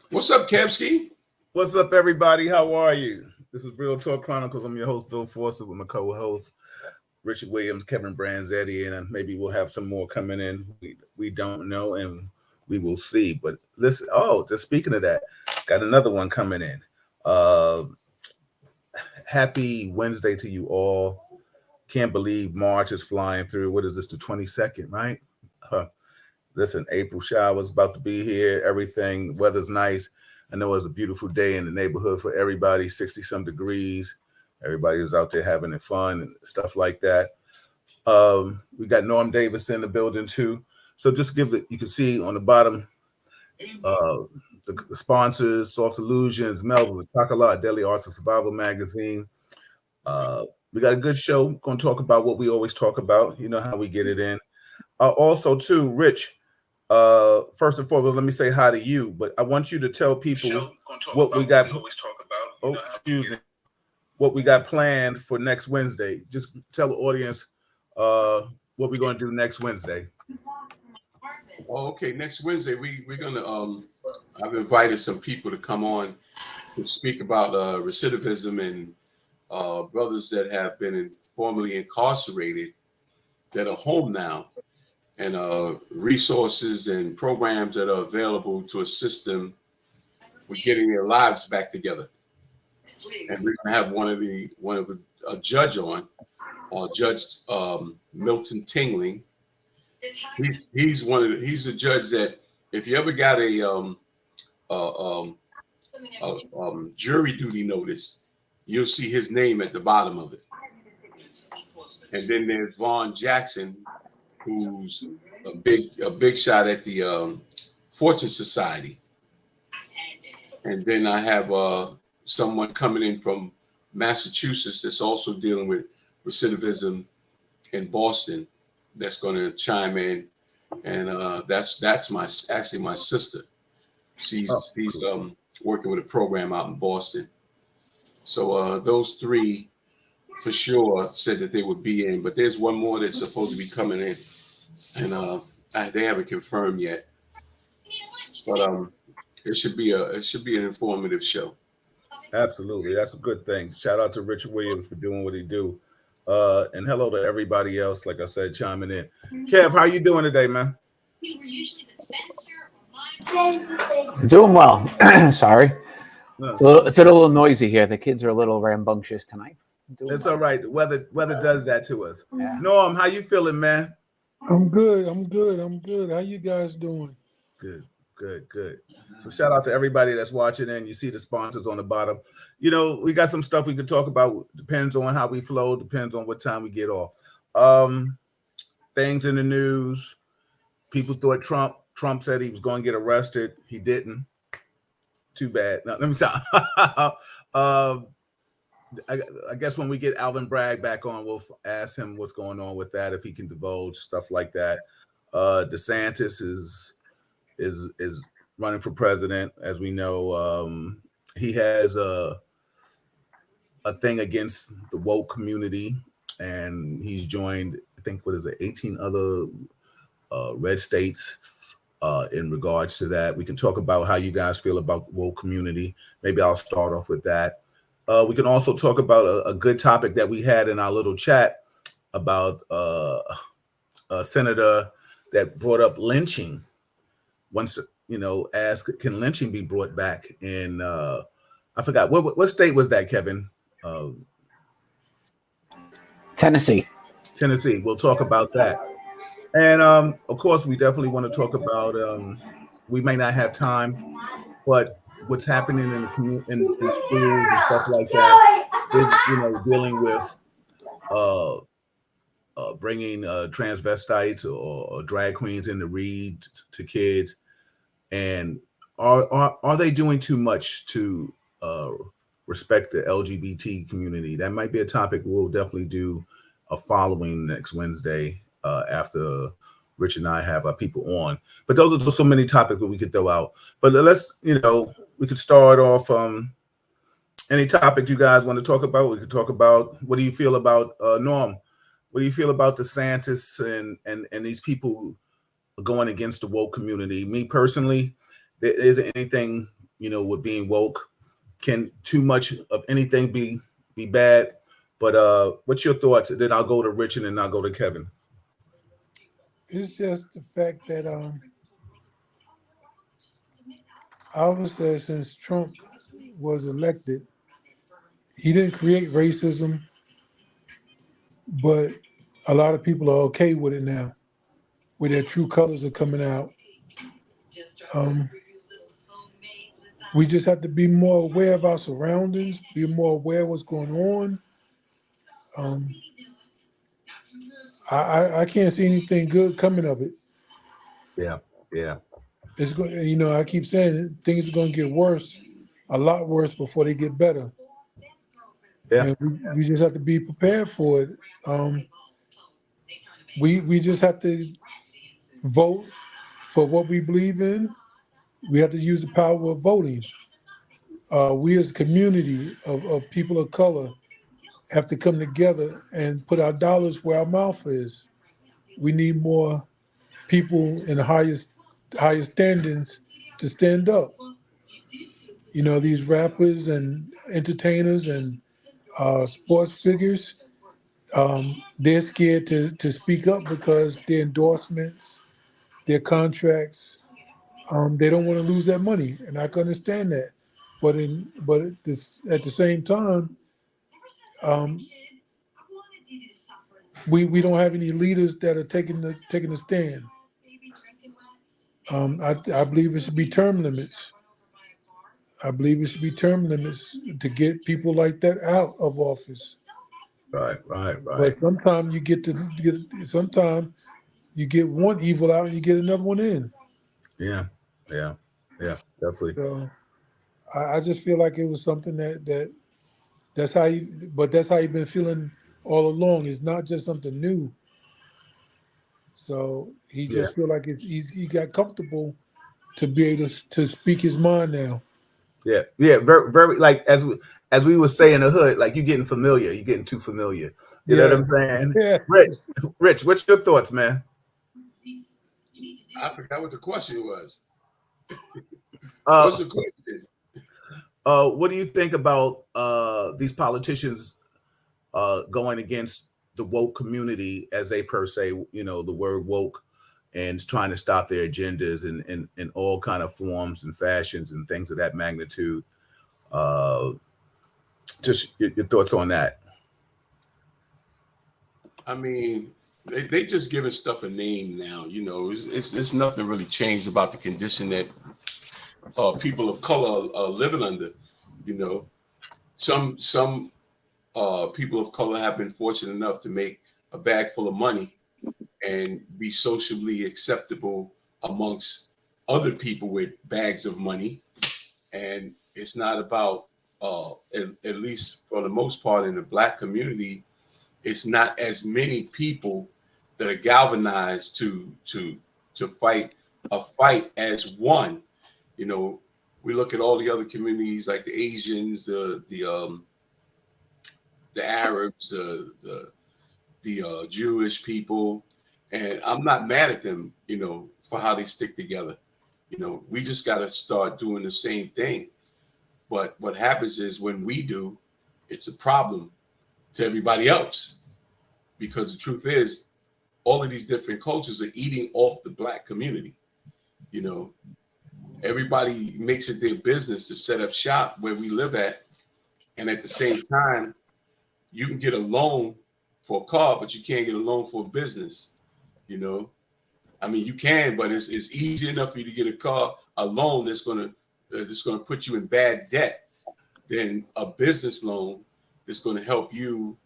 What's up, Kevski? What's up, everybody? How are you? This is Real Talk Chronicles. I'm your host, Bill Forster, with my co-host Richard Williams, Kevin Branzetti, and maybe we'll have some more coming in. We don't know, and we will see. But listen, just speaking of that, got another one coming in. Uh, Happy Wednesday to you all. Can't believe March is flying through. What is this, the 22nd, right? Huh. Listen, April showers about to be here. Everything, weather's nice. I know it's a beautiful day in the neighborhood for everybody, 60 some degrees. Everybody is out there having fun and stuff like that. We got Norm Davis in the building too. So just give it, you can see on the bottom, uh, the sponsors, Soft Illusions, Melville, Chocolate, Daily Arts and Survival Magazine. Uh, we got a good show. Going to talk about what we always talk about. You know how we get it in. Also, too, Rich. First and foremost, let me say hi to you. But I want you to tell people what we got. Oh, excuse me. What we got planned for next Wednesday. Just tell the audience what we're going to do next Wednesday. Oh, okay. Next Wednesday, we're gonna I've invited some people to come on to speak about recidivism and brothers that have been formerly incarcerated that are home now, and resources and programs that are available to assist them with getting their lives back together. And we're gonna have a judge on, Judge Milton Tingling. He's a judge that if you ever got a jury duty notice, you'll see his name at the bottom of it. And then there's Vaughn Jackson, who's a big shot at the Fortune Society. And then I have someone coming in from Massachusetts that's also dealing with recidivism in Boston that's going to chime in, and that's my sister. She's working with a program out in Boston. So those three for sure said that they would be in, but there's one more that's supposed to be coming in, and they haven't confirmed yet. But it should be an informative show. Absolutely, that's a good thing. Shout out to Richard Williams for doing what he do. And hello to everybody else, like I said, chiming in. Kev, how you doing today, man? Doing well. Sorry. It's a little noisy here. The kids are a little rambunctious tonight. It's all right. The weather does that to us. Yeah. Norm, how you feeling, man? I'm good. How you guys doing? Good. So shout out to everybody that's watching, and you see the sponsors on the bottom. You know, we got some stuff we could talk about. Depends on how we flow. Depends on what time we get off. Things in the news. People thought Trump said he was going to get arrested. He didn't. Too bad. Now, let me stop. I guess when we get Alvin Bragg back on, we'll ask him what's going on with that, if he can divulge stuff like that. DeSantis is running for president, as we know. He has a thing against the woke community, and he's joined, I think, 18 other red states in regards to that. We can talk about how you guys feel about the woke community. Maybe I'll start off with that. We can also talk about a good topic that we had in our little chat about a senator that brought up lynching. Once, asked, can lynching be brought back in, I forgot, what state was that, Kevin? Tennessee. We'll talk about that. And, of course, we definitely want to talk about, we may not have time, but what's happening in the in schools and stuff like that is, dealing with bringing transvestites or drag queens in to read to kids. And are they doing too much to respect the LGBT community? That might be a topic we'll definitely do a following next Wednesday after Rich and I have our people on. But those are just so many topics that we could throw out. But let's, we could start off. Any topic you guys want to talk about? We could talk about, what do you feel about Norm? What do you feel about DeSantis and these people going against the woke community? Me personally, there isn't anything with being woke. Can too much of anything be bad? But what's your thoughts? Then I'll go to Rich and then I'll go to Kevin. It's just the fact that I would say since Trump was elected, he didn't create racism, but a lot of people are okay with it now, where their true colors are coming out. We just have to be more aware of our surroundings, be more aware of what's going on. Um, I can't see anything good coming of it. Yeah, yeah, It's going, I keep saying things are going to get worse, a lot worse before they get better, yeah. and we just have to be prepared for it. We just have to vote for what we believe in. We have to use the power of voting. We as a community of people of color have to come together and put our dollars where our mouth is. We need more people in the highest standings to stand up. These rappers and entertainers and sports figures, they're scared to speak up because their endorsements, their contracts, they don't want to lose that money, and I can understand that. But at the same time, um, we don't have any leaders that are taking the stand. I believe it should be term limits. I believe it should be term limits to get people like that out of office. Right. But sometimes sometimes you get one evil out and you get another one in. Yeah, definitely. So I just feel like it was something that's how that's how you've been feeling all along. It's not just something new. So he Yeah, just feel like he got comfortable to be able to speak his mind now. yeah. Very, very. Like as we would say in the hood, like you're getting familiar. You're getting too familiar. You know what Yeah, I'm saying? yeah. Rich, what's your thoughts, man? I forgot what the question was. What's Uh, the question? what do you think about these politicians going against the woke community as they per se, the word woke, and trying to stop their agendas in all kind of forms and fashions and things of that magnitude? Just your thoughts on that. I mean, they just giving stuff a name now. It's nothing really changed about the condition that people of color are living under. Some people of color have been fortunate enough to make a bag full of money and be socially acceptable amongst other people with bags of money. And it's not about, at least for the most part in the Black community, it's not as many people that are galvanized to fight a fight as one. We look at all the other communities like the Asians, the Arabs, the Jewish people, and I'm not mad at them, for how they stick together. We just got to start doing the same thing. But what happens is when we do, it's a problem to everybody else, because the truth is, all of these different cultures are eating off the Black community. Everybody makes it their business to set up shop where we live at, and at the same time, you can get a loan for a car, but you can't get a loan for a business. I mean, you can, but it's easy enough for you to get a loan that's gonna put you in bad debt than a business loan that's gonna help you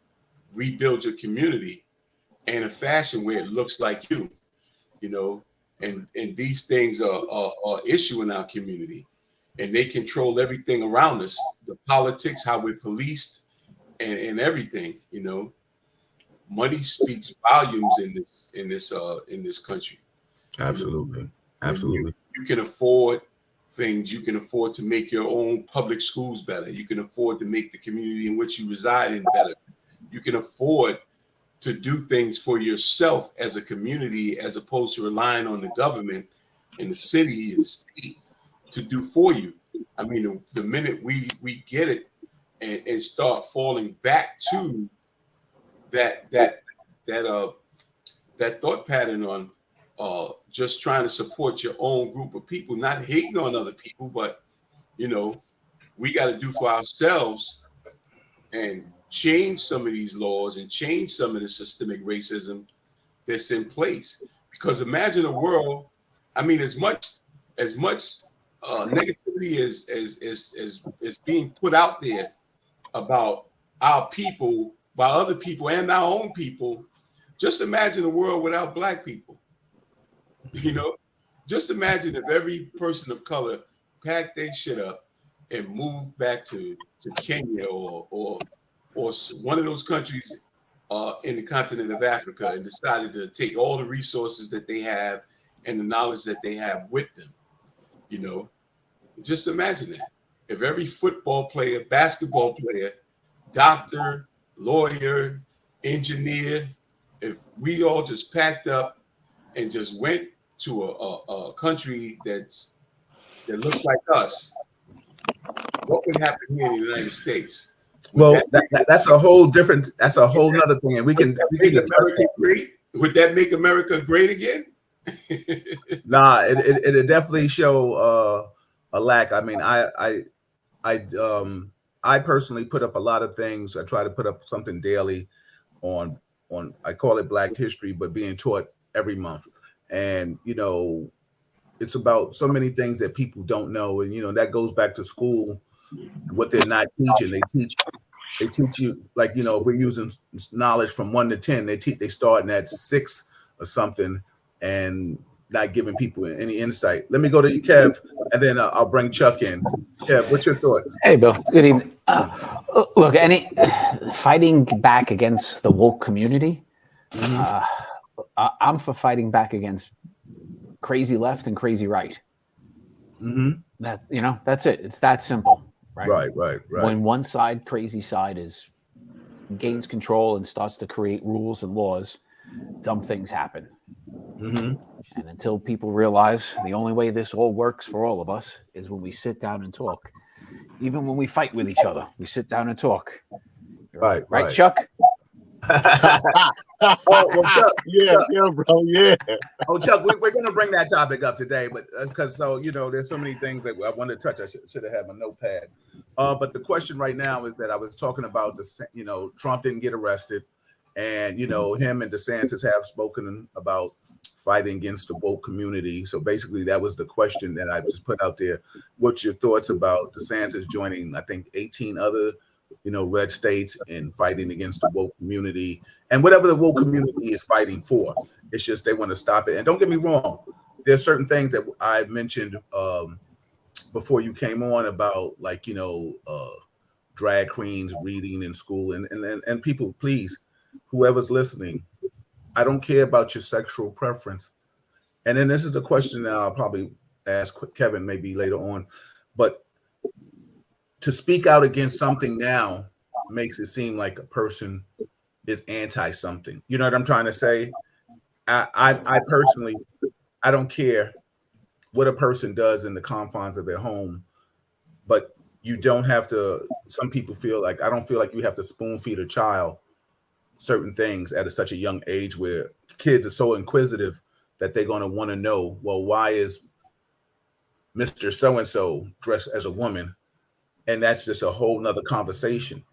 rebuild your community in a fashion where it looks like and these things are issue in our community, and they control everything around us, the politics, how we're policed, and everything. Money speaks volumes in this country. Absolutely. When you can afford things, you can afford to make your own public schools better. You can afford to make the community in which you reside in better. You can afford to do things for yourself as a community, as opposed to relying on the government and the city and the state to do for you. I mean, the minute we get it and start falling back to that thought pattern on just trying to support your own group of people, not hating on other people, but we got to do for ourselves and change some of these laws and change some of the systemic racism that's in place. Because imagine a world, I mean, as much negativity as being put out there about our people by other people and our own people, just imagine a world without Black people. Just imagine if every person of color packed their shit up and moved back to Kenya or one of those countries in the continent of Africa and decided to take all the resources that they have and the knowledge that they have with them. Just imagine that. If every football player, basketball player, doctor, lawyer, engineer, if we all just packed up and just went to a country that looks like us, what would happen here in the United States? Well, that's a whole different. That's a whole nother thing, and we can make America great. Would that make America great again? Nah, it definitely show a lack. I mean, I personally put up a lot of things. I try to put up something daily on I call it Black History, but being taught every month. And it's about so many things that people don't know, and that goes back to school. What they're not teaching, they teach you, like, if we're using knowledge from 1 to 10, they starting at 6 or something, and not giving people any insight. Let me go to you, Kev, and then I'll bring Chuck in. Kev, what's your thoughts? Hey, Bill. Good evening. Look, fighting back against the woke community. I'm for fighting back against crazy left and crazy right. That's it. It's that simple. Right. When one side, crazy side, gains control and starts to create rules and laws, dumb things happen. And until people realize the only way this all works for all of us is when we sit down and talk. Even when we fight with each other, we sit down and talk. Right, Chuck? Yeah, bro. Yeah. Oh, Chuck, we're going to bring that topic up today, but because there's so many things that I want to touch. I should have had my notepad. But the question right now is that I was talking about Trump didn't get arrested, and him and DeSantis have spoken about fighting against the woke community. So basically, that was the question that I just put out there. What's your thoughts about DeSantis joining, I think, 18 other red states in fighting against the woke community and whatever the woke community is fighting for? It's just they want to stop it. And don't get me wrong, there's certain things that I mentioned before you came on about, like, drag queens reading in school, and people, please, whoever's listening, I don't care about your sexual preference. And then this is the question that I'll probably ask Kevin maybe later on, but to speak out against something now makes it seem like a person is anti something. You know what I'm trying to say? I personally, I don't care what a person does in the confines of their home, but you don't have to. Some people feel like, I don't feel like you have to spoon feed a child certain things at such a young age, where kids are so inquisitive that they're going to want to know, well, why is Mr. So-and-so dressed as a woman? And that's just a whole nother conversation.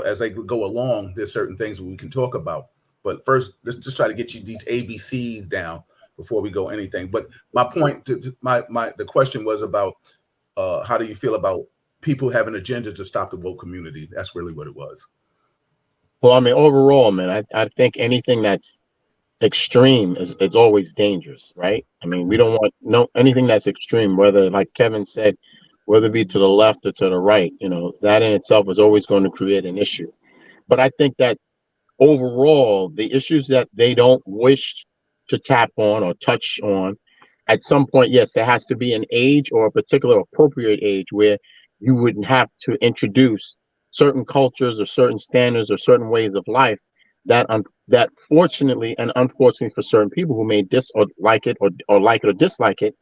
As they go along, there's certain things we can talk about. But first, let's just try to get you these ABCs down before we go anything. But my point, the question was about how do you feel about people having agendas to stop the woke community? That's really what it was. Well, I mean, overall, man, I think anything that's extreme is always dangerous, right? I mean, we don't want anything that's extreme, whether, like Kevin said, whether it be to the left or to the right, that in itself is always going to create an issue. But I think that overall, the issues that they don't wish to tap on or touch on, at some point, yes, there has to be an age or a particular appropriate age where you wouldn't have to introduce certain cultures or certain standards or certain ways of life that fortunately and unfortunately for certain people who may like it or like it or dislike it,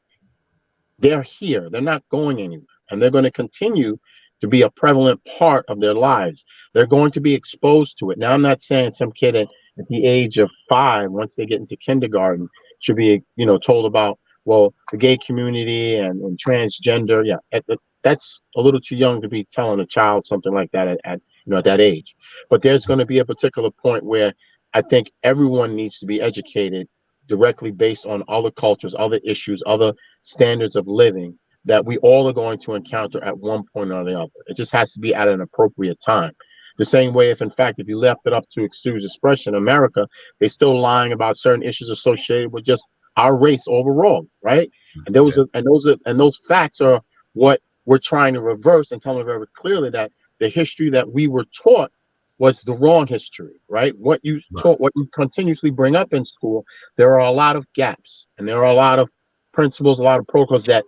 they're here. They're not going anywhere. and they're going to continue to be a prevalent part of their lives. They're going to be exposed to it. Now, I'm not saying some kid at the age of 5, once they get into kindergarten, should be, told about, well, the gay community and transgender. Yeah, that's a little too young to be telling a child something like that at that age. But there's going to be a particular point where I think everyone needs to be educated directly based on other cultures, other issues, other standards of living that we all are going to encounter at one point or the other. It just has to be at an appropriate time. The same way, if in fact, if you left it up to excuse expression, America, they're still lying about certain issues associated with just our race overall, right? And those facts are what we're trying to reverse and tell them very clearly that the history that we were taught was the wrong history, right? What you taught, what you continuously bring up in school, there are a lot of gaps, and there are a lot of principles, a lot of protocols that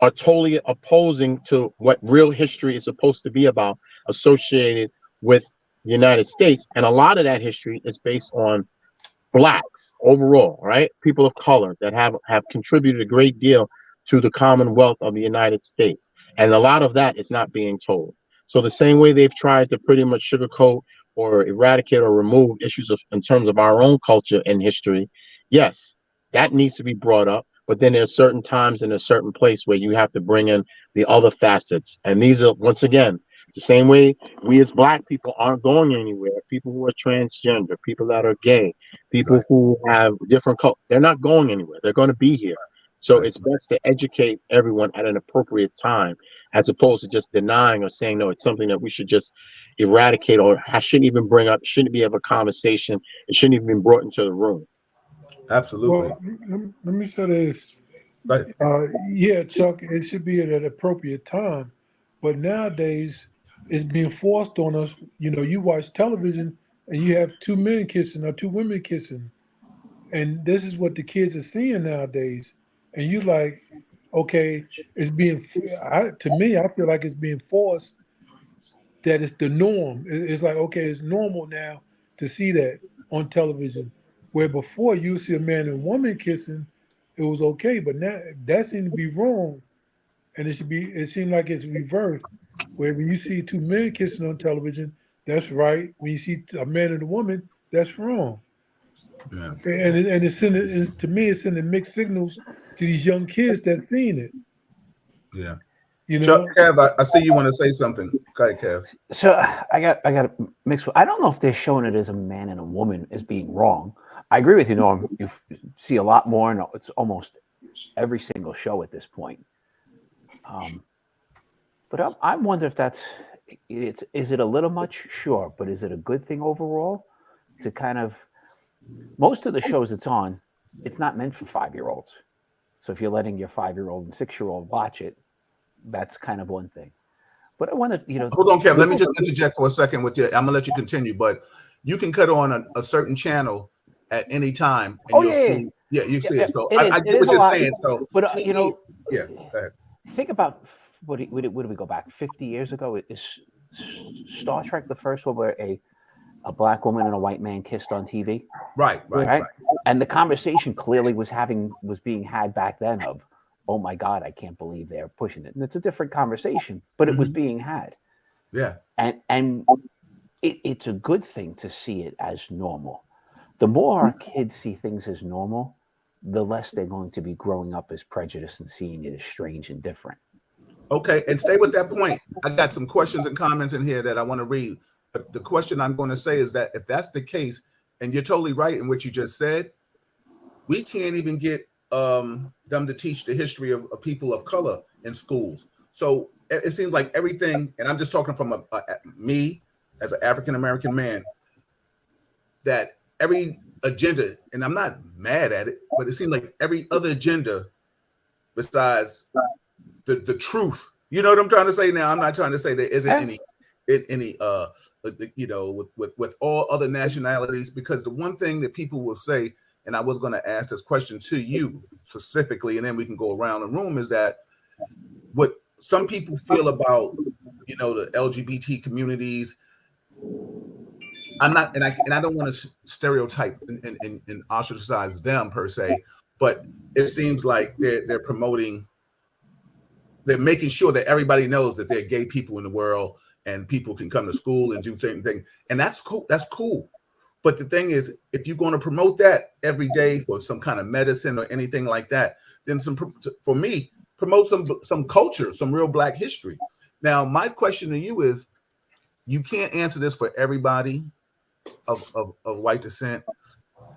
are totally opposing to what real history is supposed to be about, associated with the United States. And a lot of that history is based on blacks overall, right? People of color that have contributed a great deal to the commonwealth of the United States. And a lot of that is not being told. So the same way they've tried to pretty much sugarcoat or eradicate or remove issues in terms of our own culture and history, yes, that needs to be brought up. But then there's certain times in a certain place where you have to bring in the other facets. And these are, once again, the same way we as black people aren't going anywhere. People who are transgender, people that are gay, people who have different culture, they're not going anywhere. They're going to be here. So it's best to educate everyone at an appropriate time, as opposed to just denying or saying, no, it's something that we should just eradicate, or I shouldn't even bring up, shouldn't be of a conversation. It shouldn't even be brought into the room. Absolutely. Well, let me say this. Yeah, Chuck, it should be at an appropriate time. But nowadays, it's being forced on us. You watch television and you have 2 men kissing or 2 women kissing. And this is what the kids are seeing nowadays. And you like, okay, it's being, to me, I feel like it's being forced, that it's the norm. It's like, okay, it's normal now to see that on television. Where before you see a man and woman kissing, it was okay. But now that seemed to be wrong. And it seemed like it's reversed. Where when you see 2 men kissing on television, that's right. When you see a man and a woman, that's wrong. Yeah. And to me, it's sending mixed signals to these young kids that's seeing it. Yeah. Chuck, Kev, I see you want to say something. Go ahead, Kev. So I got a mixed. I don't know if they're showing it as a man and a woman as being wrong. I agree with you, Norm. You see a lot more, and it's almost every single show at this point. But I wonder if is it a little much? Sure, but is it a good thing overall? To kind of, most of the shows it's on, it's not meant for 5-year-olds. So if you're letting your 5-year-old and 6-year-old watch it, that's kind of one thing. But I want to, hold on, Kev. Let me just interject for a second with you. I'm gonna let you continue, but you can cut on a certain channel at any time, and you see it. So I get what you're saying. So, but go ahead. Think about what do we go back 50 years ago? Is Star Trek the first one where a black woman and a white man kissed on TV? Right. And the conversation clearly was being had back then of, oh my God, I can't believe they're pushing it. And it's a different conversation, but it was being had. Yeah. And it's a good thing to see it as normal. The more our kids see things as normal, the less they're going to be growing up as prejudiced and seeing it as strange and different. Okay, and stay with that point. I got some questions and comments in here that I want to read. But the question I'm going to say is that if that's the case, and you're totally right in what you just said, we can't even get them to teach the history of people of color in schools. So it seems like everything, and I'm just talking from me as an African-American man, that every agenda, and I'm not mad at it, but it seems like every other agenda besides the truth. You know what I'm trying to say now? I'm not trying to say there isn't any with all other nationalities, because the one thing that people will say, and I was going to ask this question to you specifically, and then we can go around the room, is that what some people feel about, the LGBT communities. I'm not, and I don't want to stereotype and ostracize them per se, but it seems like they're promoting they're making sure that everybody knows that there are gay people in the world and people can come to school and do certain things. And that's cool. That's cool. But the thing is, if you're going to promote that every day for some kind of medicine or anything like that, then for me, promote some culture, some real Black history. Now, my question to you is, you can't answer this for everybody of white descent.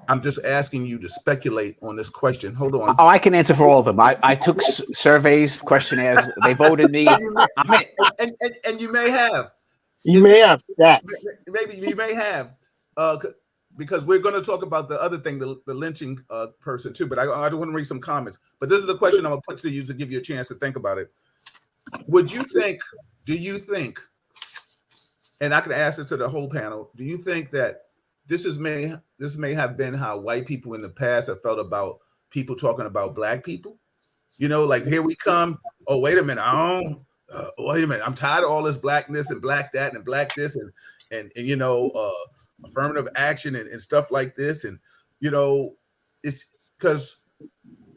I'm just asking you to speculate on this question. Hold on. Oh, I can answer for all of them. I took surveys, questionnaires. They voted me. And you may have. You may have stats. Maybe you may have. Because we're going to talk about the other thing, the lynching person too. But I want to read some comments. But this is the question I'm going to put to you to give you a chance to think about it. Do you think, and I can ask it to the whole panel, do you think that this may have been how white people in the past have felt about people talking about Black people? You know, like, here we come. Oh, wait a minute. Wait a minute. I'm tired of all this Blackness and Black that and Black this and you know, affirmative action and stuff like this. And, you know, it's because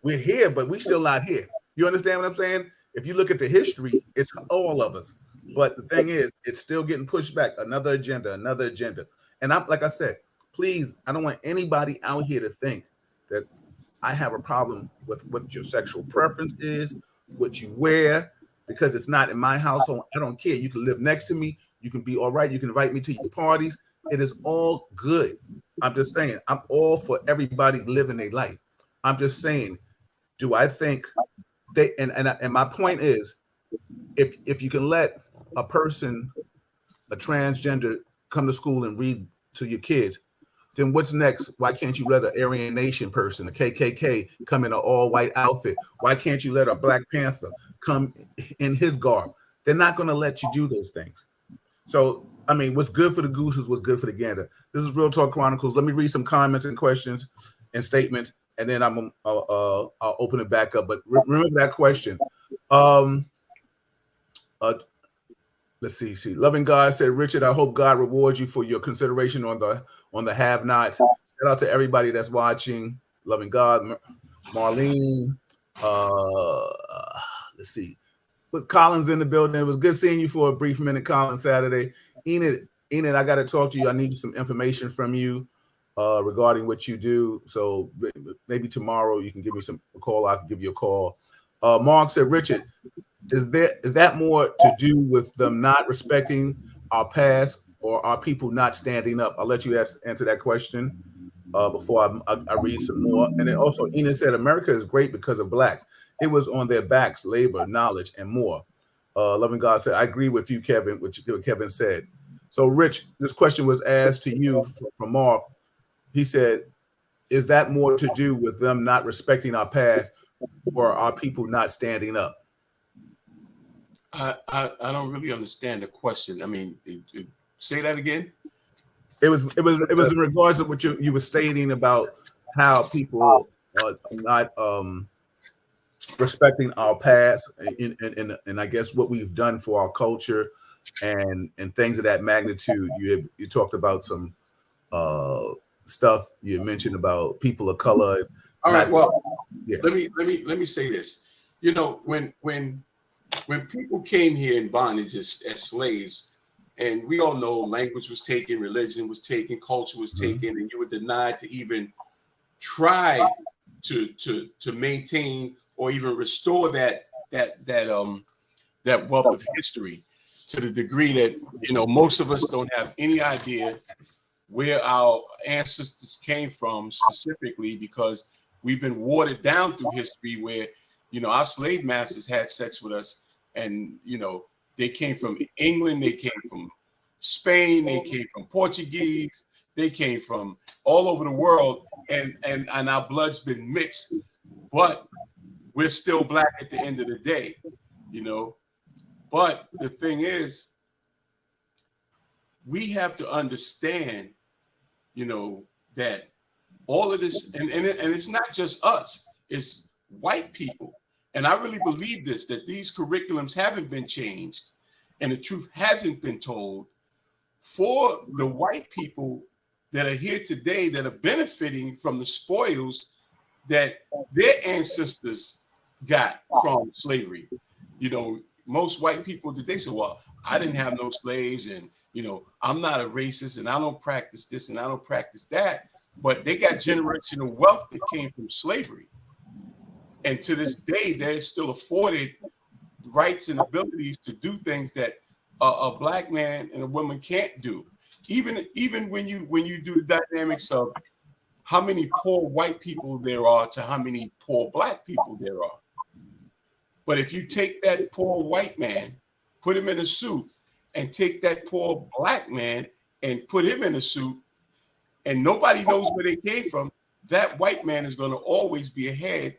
we're here, but we still not here. You understand what I'm saying? If you look at the history, it's all of us. But the thing is, it's still getting pushed back. Another agenda. And like I said, please, I don't want anybody out here to think that I have a problem with what your sexual preference is, what you wear, because it's not in my household. I don't care. You can live next to me. You can be all right. You can invite me to your parties. It is all good. I'm just saying, I'm all for everybody living their life. I'm just saying, do I think they, and my point is, if you can let a person, a transgender, come to school and read to your kids, then what's next? Why can't you let an Aryan Nation person, a KKK, come in an all-white outfit? Why can't you let a Black Panther come in his garb? They're not going to let you do those things. So, I mean, what's good for the goose is what's good for the gander. This is Real Talk Chronicles. Let me read some comments and questions and statements, and then I'll open it back up. But remember that question. Let's see. Loving God said, Richard, I hope God rewards you for your consideration on the have-nots. Shout out to everybody that's watching. Loving God, Marlene. Let's see. Was Collins in the building? It was good seeing you for a brief minute, Collins, Saturday. Enid, I got to talk to you. I need some information from you regarding what you do. So maybe tomorrow you can give me a call. I can give you a call. Mark said, Richard, is that more to do with them not respecting our past or our people not standing up? I'll let you answer that question before I read some more. And then also, Enid said, America is great because of Blacks. It was on their backs, labor, knowledge, and more. Loving God said, I agree with you, Kevin, what Kevin said. So, Rich, this question was asked to you from Mark. He said, is that more to do with them not respecting our past or our people not standing up? I don't really understand the question. I mean, say that again. It was in regards to what you were stating about how people are not respecting our past and I guess what we've done for our culture and things of that magnitude. You talked about some stuff. You mentioned about people of color. All right. Well, yeah. Let me say this. You know, when people came here in bondage as slaves, and we all know language was taken, religion was taken, culture was taken, and you were denied to even try to maintain or even restore that wealth of history, to the degree that, you know, most of us don't have any idea where our ancestors came from specifically, because we've been watered down through history where, you know, our slave masters had sex with us, and, you know, they came from England, they came from Spain, they came from Portuguese, they came from all over the world, and our blood's been mixed, but we're still Black at the end of the day, you know. But the thing is, we have to understand, you know, that all of this, and it's not just us, it's white people. And I really believe this, that these curriculums haven't been changed and the truth hasn't been told for the white people that are here today that are benefiting from the spoils that their ancestors got from slavery. most white people today say, well, I didn't have no slaves, and I'm not a racist, and I don't practice this and I don't practice that. But they got generational wealth that came from slavery. And to this day, they're still afforded rights and abilities to do things that a black man and a woman can't do. Even when you do the dynamics of how many poor white people there are to how many poor black people there are. But if you take that poor white man, put him in a suit, and take that poor black man and put him in a suit, and nobody knows where they came from, that white man is going to always be ahead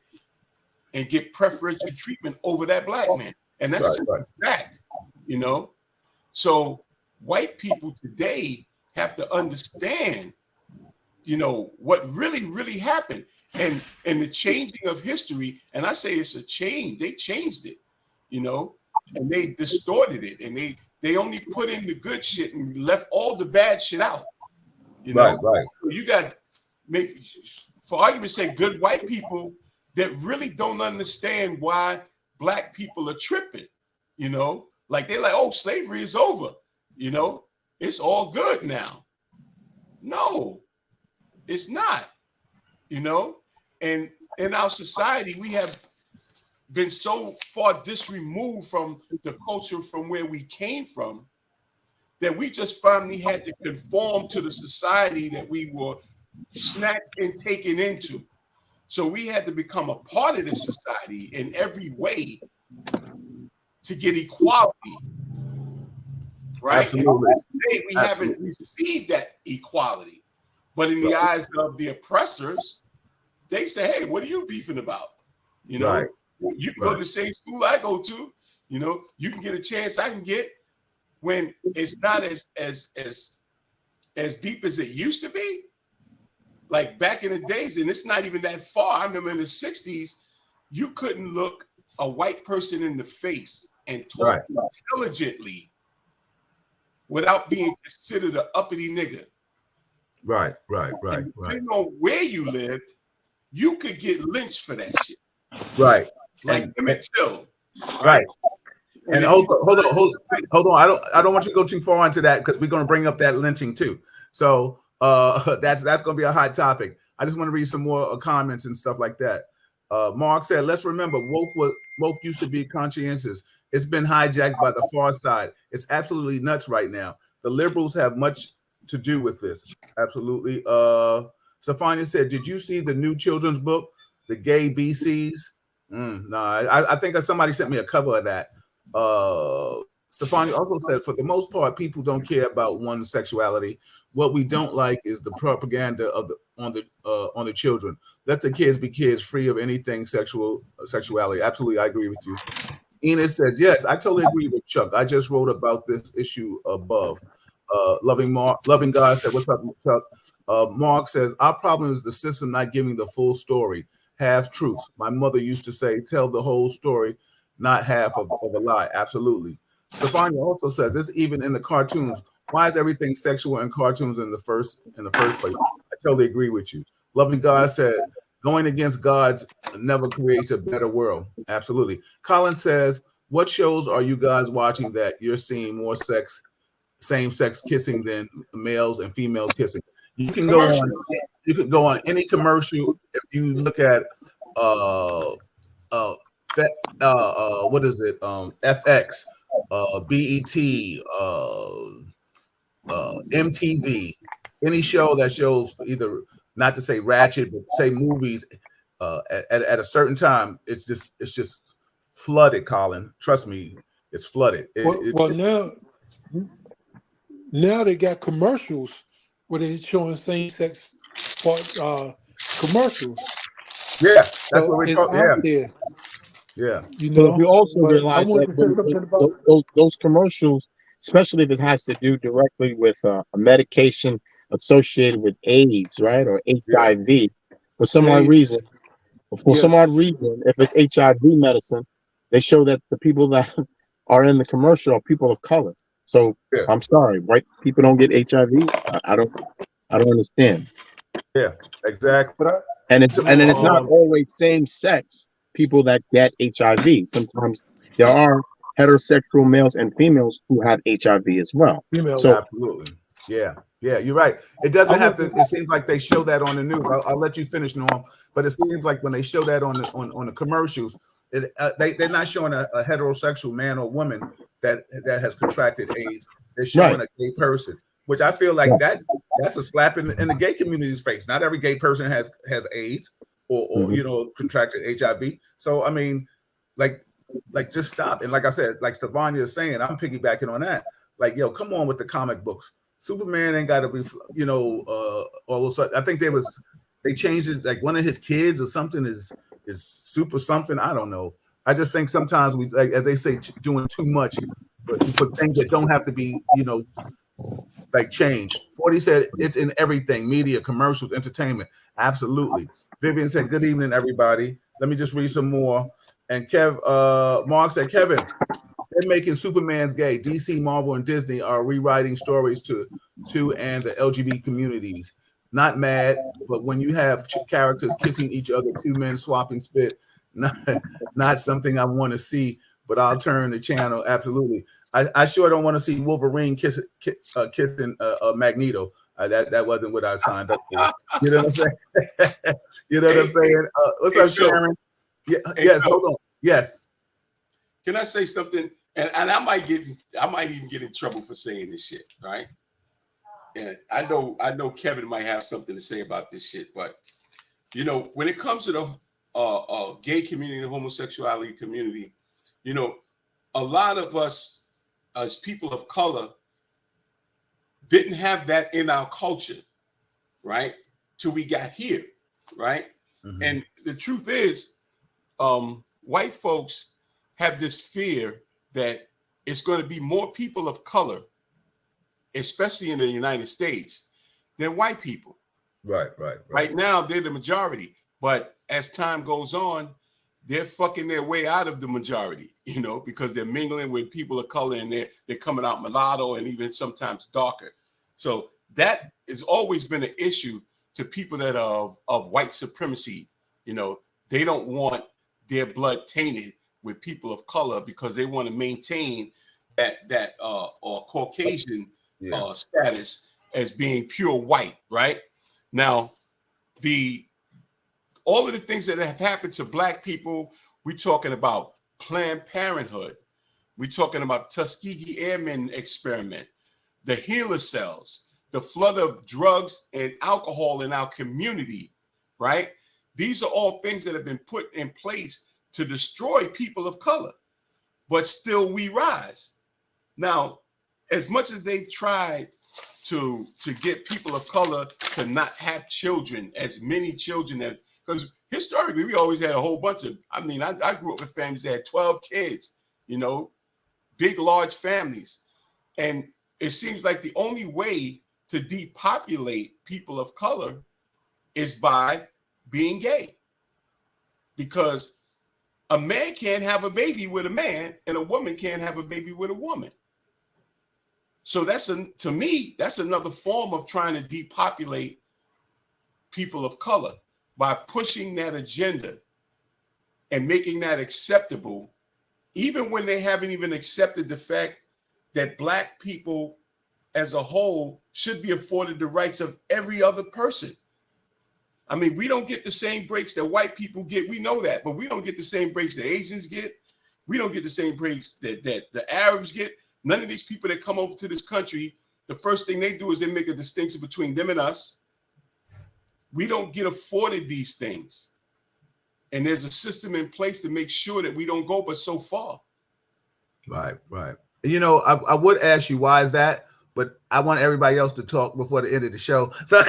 and get preferential treatment over that black man. And that's just a fact, So white people today have to understand, what really happened, and the changing of history. And I say it's a change. They changed it, and they distorted it, and they only put in the good shit and left all the bad shit out. Right. So you got, maybe, for argument's sake, good white people that really don't understand why black people are tripping. Like they're like, oh, slavery is over. It's all good now. No, it's not. And in our society, we have been so far disremoved from the culture from where we came from that we just finally had to conform to the society that we were snatched and taken into. So we had to become a part of this society in every way to get equality. Right? Absolutely. And today we haven't received that equality. But in the eyes of the oppressors, they say, hey, what are you beefing about? You can go to the same school I go to, you can get a chance I can get, when it's not as deep as it used to be. Like back in the days, and it's not even that far. I remember in the 60s, you couldn't look a white person in the face and talk intelligently without being considered an uppity nigga. Right. Depending on where you lived, you could get lynched for that shit. Right. Like Emmett Till. Right. And also, hold on. I don't want you to go too far into that, because we're going to bring up that lynching too. So that's going to be a hot topic. I just want to read some more comments and stuff like that. Mark said, let's remember, woke used to be conscientious. It's been hijacked by the far side. It's absolutely nuts right now. The liberals have much to do with this. Absolutely. Stefania said, did you see the new children's book, The Gay BCs? No, I think somebody sent me a cover of that. Stefania also said, for the most part, people don't care about one's sexuality. What we don't like is the propaganda on the children. Let the kids be kids, free of anything sexuality. Absolutely, I agree with you. Enos says, yes, I totally agree with Chuck. I just wrote about this issue above. Loving God said, what's up, Chuck? Mark says, our problem is the system not giving the full story, half truths. My mother used to say, tell the whole story, not half of a lie. Absolutely. Stefania also says, this even in the cartoons. Why is everything sexual in cartoons in the first place? I totally agree with you. Loving God said, going against God's never creates a better world. Absolutely. Colin says, what shows are you guys watching that you're seeing more same-sex kissing than males and females kissing? You can go on any commercial. If you look at what is it? FX, BET, MTV, any show that shows either, not to say ratchet, but say movies at a certain time, it's just flooded, Colin. Trust me, it's flooded. Now they got commercials where they're showing same-sex commercials. Yeah, that's what we call out there. Yeah. But we also realize that those commercials, especially if it has to do directly with a medication associated with AIDS, right, or HIV, for some odd reason, if it's HIV medicine, they show that the people that are in the commercial are people of color. So I'm sorry, white people don't get HIV. I don't understand. Yeah, exactly. And it's not always same sex people that get HIV. Sometimes there are heterosexual males and females who have HIV as well. Females. So Absolutely. Yeah. Yeah, you're right. It doesn't have to. It seems like they show that on the news. I'll let you finish, Norm. But it seems like when they show that on the commercials, they're not showing a heterosexual man or woman that has contracted AIDS. They're showing right. a gay person, which I feel like that's a slap in the gay community's face. Not every gay person has AIDS or you know, contracted HIV. So I mean, like just stop. And like I said, like Stevania is saying, I'm piggybacking on that. Like, yo, come on with the comic books. Superman ain't got to be, you know, all of a sudden. I think they changed it. Like one of his kids or something is super something. I don't know. I just think sometimes we, like as they say, doing too much for things that don't have to be, you know, like changed. 40 said it's in everything: media, commercials, entertainment. Absolutely. Vivian said, "Good evening, everybody." Let me just read some more. And Mark said, Kevin, they're making Superman's gay. DC, Marvel, and Disney are rewriting stories to and the LGBT communities. Not mad, but when you have characters kissing each other, two men swapping spit, not something I want to see, but I'll turn the channel. Absolutely. I sure don't want to see Wolverine kissing Magneto. That wasn't what I signed up for. You know what I'm saying? You know what I'm saying? What's up, Sharon? Yeah, yes, hold on. Yes. Can I say something? And I might even get in trouble for saying this shit, right? And I know Kevin might have something to say about this shit, but you know, when it comes to the gay community, the homosexuality community, you know, a lot of us as people of color didn't have that in our culture, right? Till we got here, right? Mm-hmm. And the truth is, white folks have this fear that it's going to be more people of color, especially in the United States, than white people. Right. Right now, they're the majority. But as time goes on, they're fucking their way out of the majority, you know, because they're mingling with people of color and they're coming out mulatto and even sometimes darker. So that has always been an issue to people that are of white supremacy. You know, they don't want their blood tainted with people of color because they want to maintain that or Caucasian status as being pure white, right? Now, all of the things that have happened to Black people, we're talking about Planned Parenthood, we're talking about Tuskegee Airmen experiment, the healer cells, the flood of drugs and alcohol in our community, right? These are all things that have been put in place to destroy people of color, but still we rise. Now, as much as they've tried to get people of color to not have children, as many children as, because historically we always had a whole bunch of, I mean, I grew up with families that had 12 kids, you know, big, large families. And it seems like the only way to depopulate people of color is by being gay. Because a man can't have a baby with a man and a woman can't have a baby with a woman. So to me, that's another form of trying to depopulate people of color by pushing that agenda and making that acceptable, even when they haven't even accepted the fact that Black people as a whole should be afforded the rights of every other person. I mean, we don't get the same breaks that white people get. We know that, but we don't get the same breaks that Asians get. We don't get the same breaks that the Arabs get. None of these people that come over to this country, the first thing they do is they make a distinction between them and us. We don't get afforded these things. And there's a system in place to make sure that we don't go but so far. Right. You know, I would ask you, why is that? But I want everybody else to talk before the end of the show. So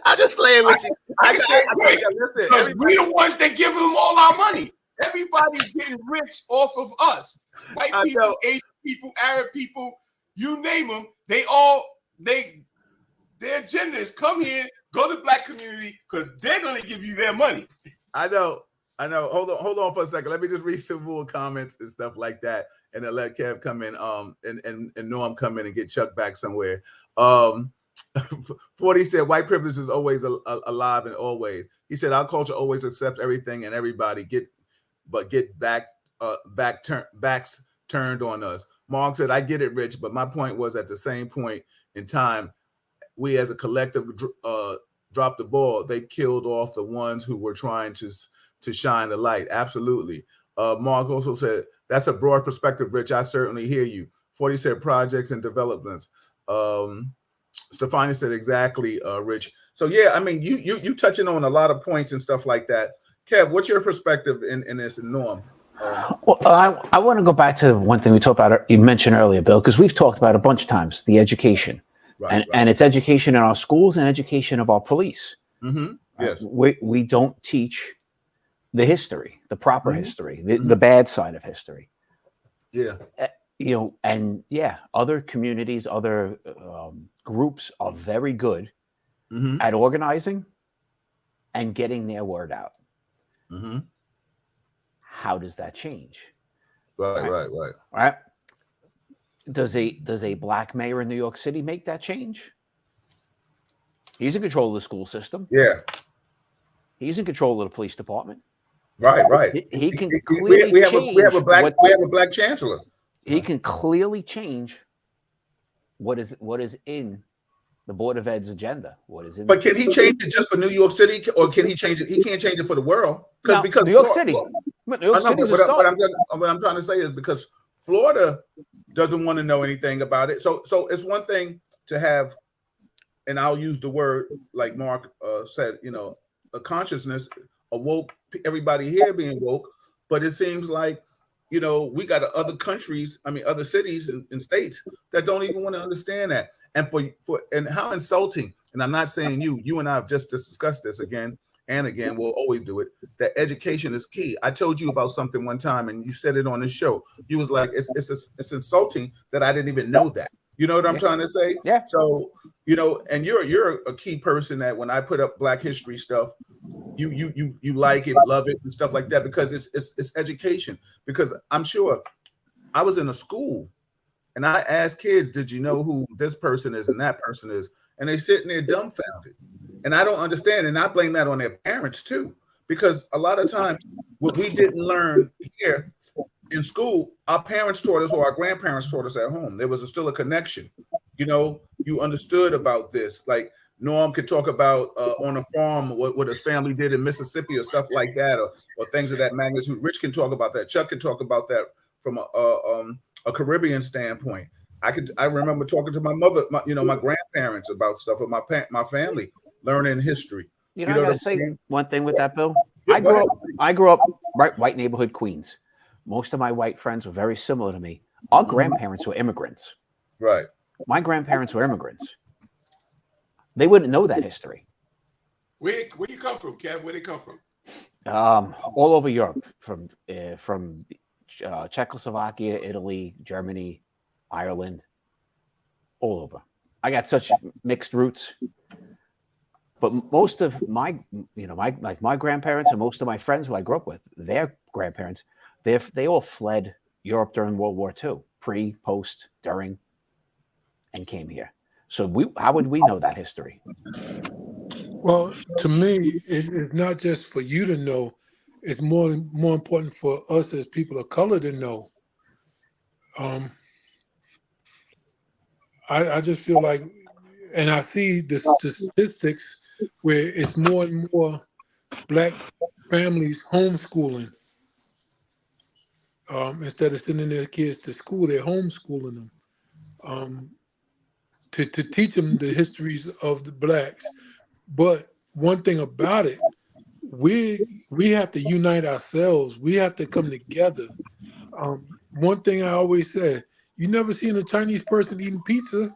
I'm just playing with you. Listen, we the ones that give them all our money. Everybody's getting rich off of us. White people, Asian people, Arab people, you name them, their agenda is come here, go to Black community, because they're going to give you their money. I know. Hold on for a second. Let me just read some more comments and stuff like that, and then let Kev come in, and Norm come in and get Chuck back somewhere. 40 said white privilege is always alive and always. He said our culture always accepts everything and everybody. but get backs turned on us. Mark said, I get it, Rich, but my point was at the same point in time, we as a collective dropped the ball. They killed off the ones who were trying to shine the light. Absolutely. Mark also said, that's a broad perspective, Rich. I certainly hear you. 40 said projects and developments. Stefani said exactly, Rich. So yeah, I mean, you touching on a lot of points and stuff like that. Kev, what's your perspective in this, and Norm? Well, I want to go back to one thing we talked about, you mentioned earlier, Bill, because we've talked about a bunch of times, the education. Right, and it's education in our schools and education of our police. Mm-hmm. Yes. We don't teach the history, the proper history, the bad side of history. Yeah. Other communities, other groups are very good at organizing and getting their word out. Mm-hmm. How does that change? Right. Does a black mayor in New York City make that change? He's in control of the school system. Yeah. He's in control of the police department. Right. He can clearly change. We have a black chancellor. He can clearly change what is in the Board of Ed's agenda. What is in? But can he change it just for New York City, or can he change it? He can't change it for the world because New York City. What I'm trying to say is because Florida doesn't want to know anything about it. So it's one thing to have, and I'll use the word like Mark said, a consciousness, a woke, everybody here being woke, but it seems like, we got other countries, other cities and states that don't even want to understand that. And and how insulting, and I'm not saying you and I have just discussed this again and again, we'll always do it, that education is key. I told you about something one time and you said it on the show. You was like, it's insulting that I didn't even know that. You know what I'm trying to say? Yeah. So, and you're a key person that when I put up Black history stuff, you like it, love it, and stuff like that, because it's education. Because I'm sure I was in a school and I asked kids, did you know who this person is and that person is? And they sitting there dumbfounded. And I don't understand. And I blame that on their parents too, because a lot of times what we didn't learn here in school, our parents taught us or our grandparents taught us at home. There was still a connection. You understood about this. Like Norm could talk about on a farm what his family did in Mississippi or stuff like that, or things of that magnitude. Rich can talk about that. Chuck can talk about that from a Caribbean standpoint. I remember talking to my mother, my grandparents about stuff with my family, learning history. I gotta say one thing with that, Bill. I grew up right white neighborhood, Queens. Most of my white friends were very similar to me. Our grandparents were immigrants. Right. My grandparents were immigrants. They wouldn't know that history. Where you come from, Kev? Where they come from? All over Europe, from Czechoslovakia, Italy, Germany, Ireland, all over. I got such mixed roots. But most of my grandparents and most of my friends who I grew up with, their grandparents, they all fled Europe during World War II, pre, post, during, and came here. So how would we know that history? Well, to me, it's not just for you to know. It's more important for us as people of color to know. I just feel like, and I see the statistics where it's more and more Black families homeschooling. Instead of sending their kids to school, they're homeschooling them to teach them the histories of the Blacks. But one thing about it, we have to unite ourselves. We have to come together. One thing I always say, you never seen a Chinese person eating pizza.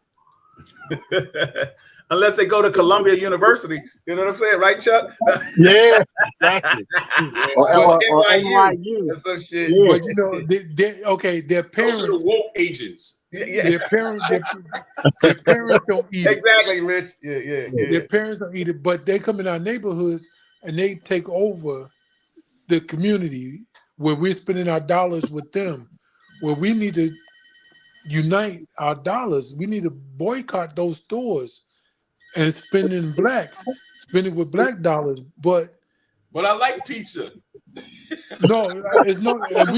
Unless they go to Columbia University. You know what I'm saying? Right, Chuck? Yeah, exactly. Or NYU. That's some shit. But their parents. Those are the woke agents. Their parents don't eat it. Exactly, Rich. Yeah. Their parents don't eat it, but they come in our neighborhoods and they take over the community where we're spending our dollars with them, where we need to unite our dollars. We need to boycott those stores and spend it with Black dollars. But But I like pizza. No, it's not. And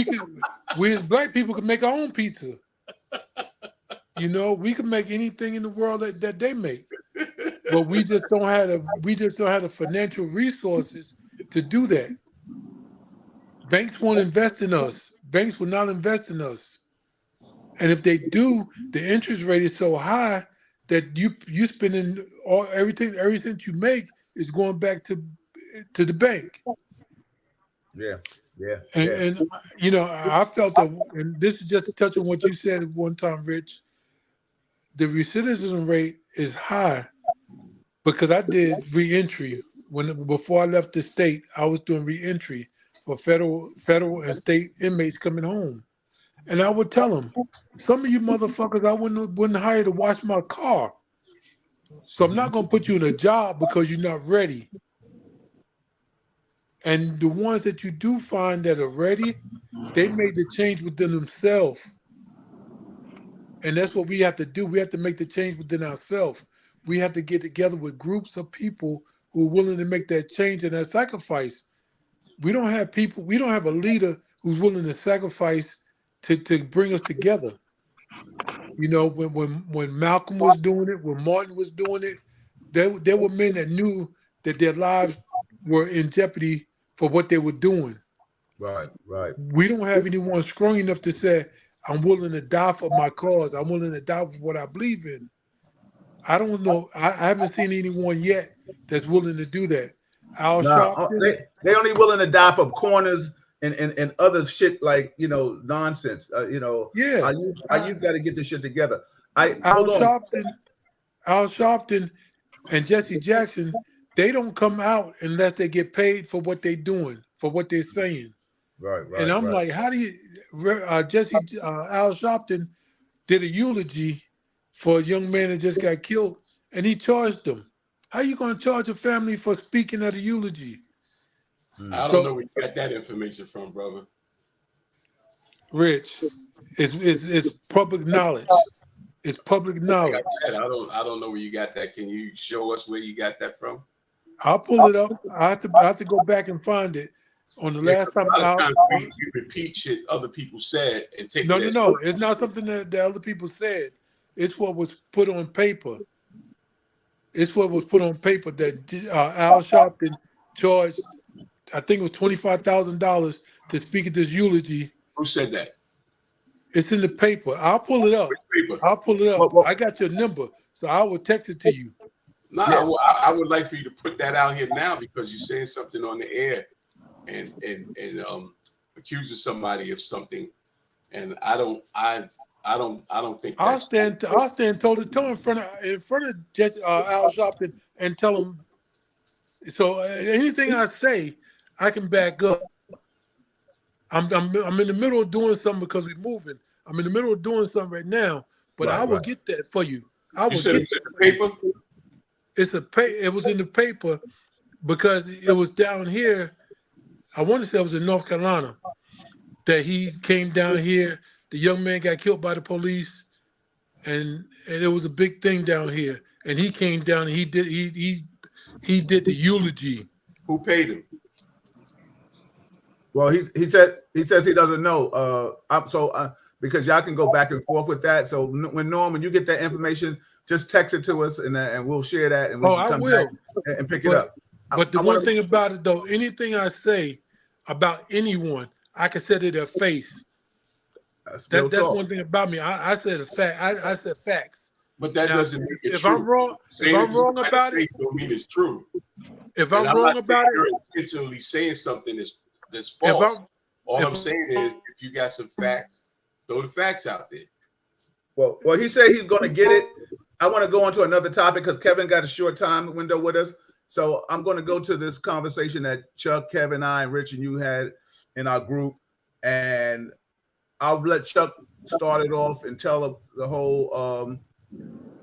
we as black people can make our own pizza. You know, we can make anything in the world that they make. But we just don't have the financial resources to do that. Banks won't invest in us. Banks will not invest in us. And if they do, the interest rate is so high that you spending everything you make is going back to the bank. Yeah, yeah, And you know, I felt that, and this is just to touch on what you said one time, Rich. The recidivism rate is high because I did reentry before I left the state. I was doing reentry for federal and state inmates coming home, and I would tell them, some of you motherfuckers, I wouldn't hire to wash my car. So I'm not gonna put you in a job because you're not ready. And the ones that you do find that are ready, they made the change within themselves. And that's what we have to do. We have to make the change within ourselves. We have to get together with groups of people who are willing to make that change and that sacrifice. We don't have a leader who's willing to sacrifice to bring us together. You know, when Malcolm was doing it, when Martin was doing it, there were men that knew that their lives were in jeopardy for what they were doing. right. We don't have anyone strong enough to say, I'm willing to die for my cause. I'm willing to die for what I believe in. I don't know. I haven't seen anyone yet that's willing to do that. Al Sharpton. They only willing to die for corners and other shit like, you know, nonsense. You know, Yeah. you've got to get this shit together. Al Sharpton and Jesse Jackson, they don't come out unless they get paid for what they're doing, for what they're saying. Right. And I'm like, how do you, Al Sharpton did a eulogy for a young man that just got killed, and he charged them. How you going to charge a family for speaking at a eulogy? I don't know where you got that information from, brother. Rich, it's public knowledge. It's public knowledge. I don't know where you got that. Can you show us where you got that from? I'll pull it up. I have to go back and find it. On the last time, a lot of times we repeat shit other people said and take it. No. It's not something that other people said. It's what was put on paper. It's what was put on paper that Al Sharpton charged, I think it was $25,000 to speak at this eulogy. Who said that? It's in the paper. I'll pull it up. I got your number, so I will text it to you. No, I would like for you to put that out here now because you're saying something on the air and accusing somebody of something, and I don't think I'll stand toe to toe in front of Jesse, Al Sharpton and tell him. So anything I say, I can back up. I'm in the middle of doing something because we're moving. I'm in the middle of doing something right now, but I will get that for you. I will get it in the paper. It was in the paper because it was down here. I want to say it was in North Carolina that he came down here. The young man got killed by the police, and it was a big thing down here. And he came down and he did the eulogy. Who paid him? Well, he says he doesn't know. Because y'all can go back and forth with that. So when you get that information, just text it to us and we'll share that. And I will and pick it up. But the one thing about it though, anything I say about anyone, I can say to their face. That's one thing about me. I said a fact. I said facts. But that doesn't make it true. I'm wrong about it, don't mean it's true. If I'm wrong about it, you're intentionally saying something that's false. All I'm saying is, if you got some facts, throw the facts out there. Well, he said he's going to get it. I want to go on to another topic because Kevin got a short time window with us. So I'm going to go to this conversation that Chuck, Kevin, I, and Rich and you had in our group, and I'll let Chuck start it off and tell the whole,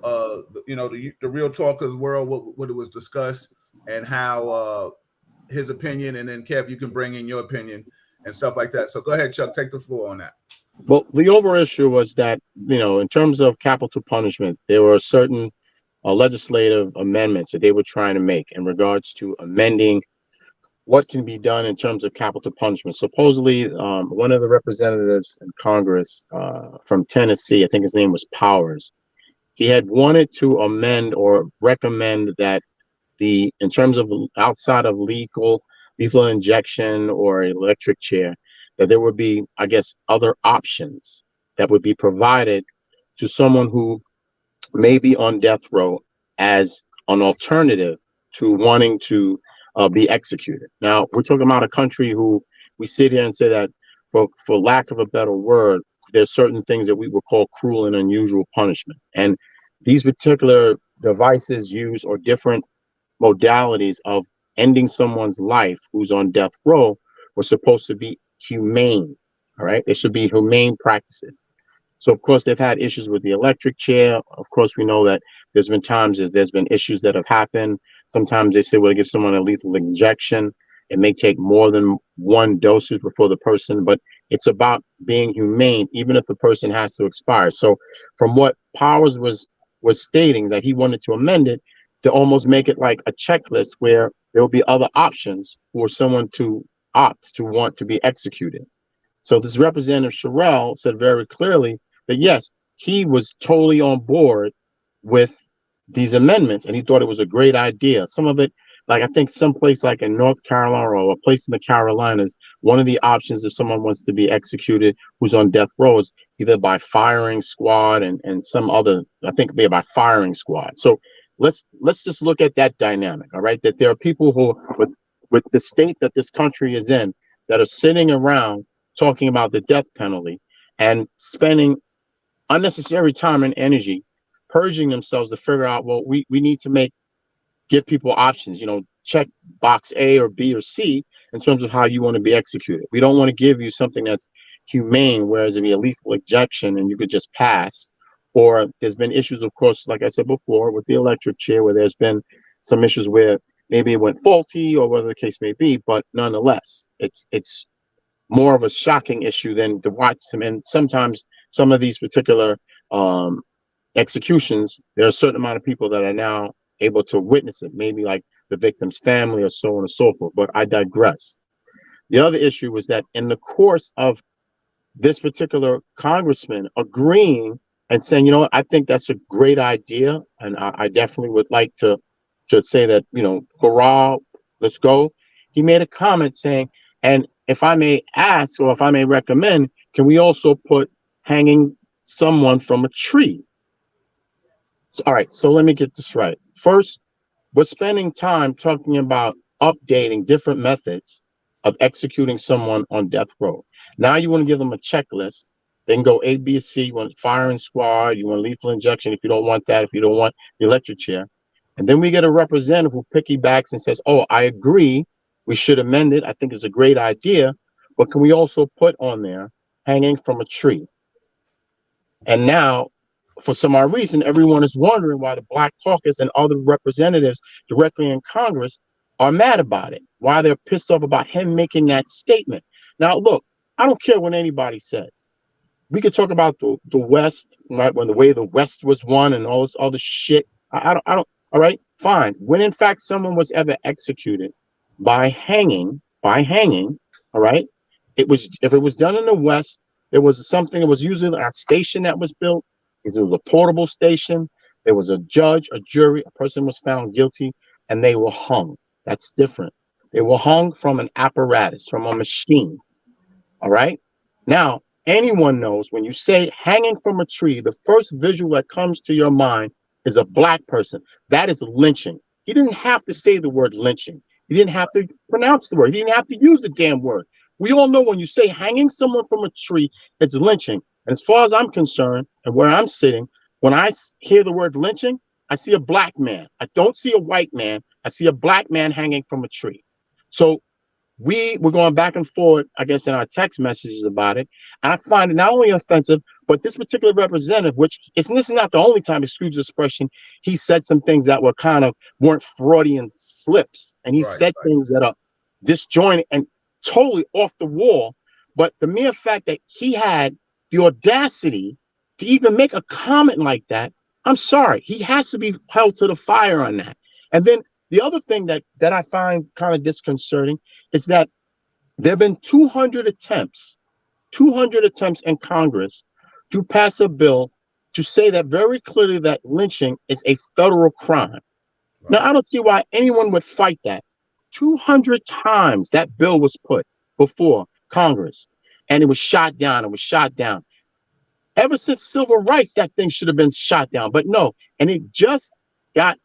the Real Talkers world, what it was discussed and how his opinion, and then Kev, you can bring in your opinion and stuff like that. So go ahead, Chuck, take the floor on that. Well, the over issue was that, in terms of capital punishment, there were certain legislative amendments that they were trying to make in regards to amending what can be done in terms of capital punishment. Supposedly, one of the representatives in Congress from Tennessee, I think his name was Powers, he had wanted to amend or recommend that in terms of outside of lethal injection or electric chair, that there would be, I guess, other options that would be provided to someone who may be on death row as an alternative to wanting to be executed. Now, we're talking about a country who we sit here and say that, for lack of a better word, there's certain things that we would call cruel and unusual punishment. And these particular devices use or different modalities of ending someone's life who's on death row were supposed to be humane. All right. There should be humane practices. So, of course, they've had issues with the electric chair. Of course, we know that there's been issues that have happened. Sometimes they say, well, give someone a lethal injection. It may take more than one dosage before the person, but it's about being humane, even if the person has to expire. So from what Powers was stating, that he wanted to amend it to almost make it like a checklist where there will be other options for someone to opt to want to be executed. So this Representative Sherrill said very clearly that, yes, he was totally on board with these amendments, and he thought it was a great idea. Some of it, like I think someplace like in North Carolina or a place in the Carolinas, one of the options if someone wants to be executed who's on death row is either by firing squad and some other, I think maybe by firing squad. So let's just look at that dynamic, all right? That there are people who, with the state that this country is in, that are sitting around talking about the death penalty and spending unnecessary time and energy purging themselves to figure out, well, we need to give people options, check box A or B or C in terms of how you want to be executed. We don't want to give you something that's humane, whereas it'd be a lethal injection and you could just pass. Or there's been issues, of course, like I said before, with the electric chair, where there's been some issues where maybe it went faulty or whatever the case may be, but nonetheless, it's more of a shocking issue than to watch them. And sometimes some of these particular executions, there are a certain amount of people that are now able to witness it, maybe like the victim's family or so on and so forth. But I digress. The other issue was that in the course of this particular congressman agreeing and saying, I think that's a great idea, and I definitely would like to say that, hurrah, let's go. He made a comment saying, and if I may ask, or if I may recommend, can we also put hanging someone from a tree? All right, so let me get this right. First, we're spending time talking about updating different methods of executing someone on death row. Now you want to give them a checklist. They can go A, B, C. You want firing squad, you want lethal injection if you don't want that, if you don't want the electric chair. And then we get a representative who piggybacks and says, oh, I agree, we should amend it. I think it's a great idea. But can we also put on there hanging from a tree? And now, for some odd reason, everyone is wondering why the Black Caucus and other representatives directly in Congress are mad about it, why they're pissed off about him making that statement. Now, look, I don't care what anybody says. We could talk about the West, right? When the way the West was won and all this other shit. I don't. All right, fine. When in fact someone was ever executed by hanging, all right, if it was done in the West, there was something. It was usually a station that was built. It was a portable station. There was a judge, a jury, a person was found guilty, and they were hung. That's different. They were hung from an apparatus, from a machine. All right. Now, anyone knows when you say hanging from a tree, the first visual that comes to your mind is a black person. That is lynching. He didn't have to say the word lynching. He didn't have to pronounce the word. He didn't have to use the damn word. We all know when you say hanging someone from a tree, it's lynching. And as far as I'm concerned, and where I'm sitting, when I hear the word lynching, I see a black man. I don't see a white man. I see a black man hanging from a tree. So we were going back and forth, I guess, in our text messages about it. And I find it not only offensive, but this particular representative, this is not the only time, excuse the expression, he said some things that were weren't Freudian slips. And he said things that are disjointed and totally off the wall. But the mere fact that he had the audacity to even make a comment like that, I'm sorry, he has to be held to the fire on that. And then the other thing that I find kind of disconcerting is that there have been 200 attempts in Congress to pass a bill to say that very clearly that lynching is a federal crime. Right. Now, I don't see why anyone would fight that. 200 times that bill was put before Congress, and it was shot down. Ever since civil rights, that thing should have been shot down, but no. And it just got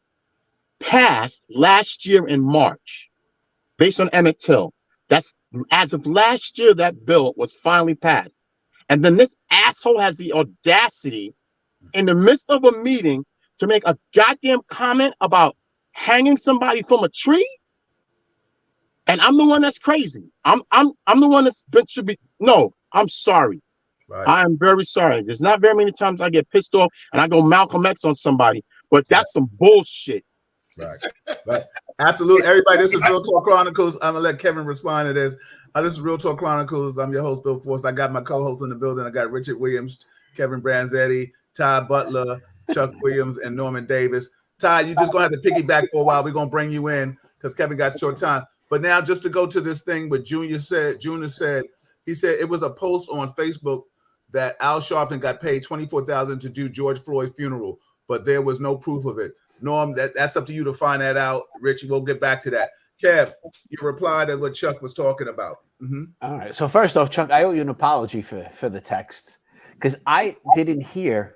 passed last year in March, based on Emmett Till. That's as of last year, that bill was finally passed. And then this asshole has the audacity in the midst of a meeting to make a goddamn comment about hanging somebody from a tree. And I'm the one that's crazy. I'm the one that should be. No, I'm sorry. Right. I am very sorry. There's not very many times I get pissed off and I go Malcolm X on somebody, but that's some bullshit. Right. Absolutely. Everybody, this is Real Talk Chronicles. I'm going to let Kevin respond to this. This is Real Talk Chronicles. I'm your host, Bill Force. I got my co-hosts in the building. I got Richard Williams, Kevin Branzetti, Ty Butler, Chuck Williams, and Norman Davis. Ty, you're just going to have to piggyback for a while. We're going to bring you in because Kevin got short time. But now just to go to this thing what Junior said, he said it was a post on Facebook that Al Sharpton got paid $24,000 to do George Floyd's funeral, but there was no proof of it. Norm, that's up to you to find that out. Rich, we'll get back to that. Kev, you replied to what Chuck was talking about. Mm-hmm. All right. So first off, Chuck, I owe you an apology for the text because I didn't hear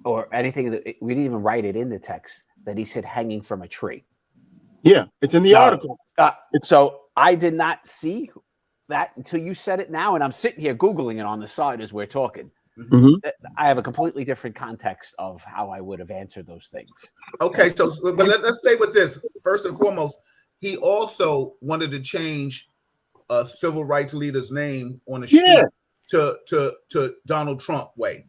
or anything that we didn't even write it in the text that he said hanging from a tree. Yeah, it's in the article. So I did not see that until you said it now, and I'm sitting here Googling it on the side as we're talking. Mm-hmm. I have a completely different context of how I would have answered those things. Okay, so but let's stay with this. First and foremost, he also wanted to change a civil rights leader's name on the street to Donald Trump way.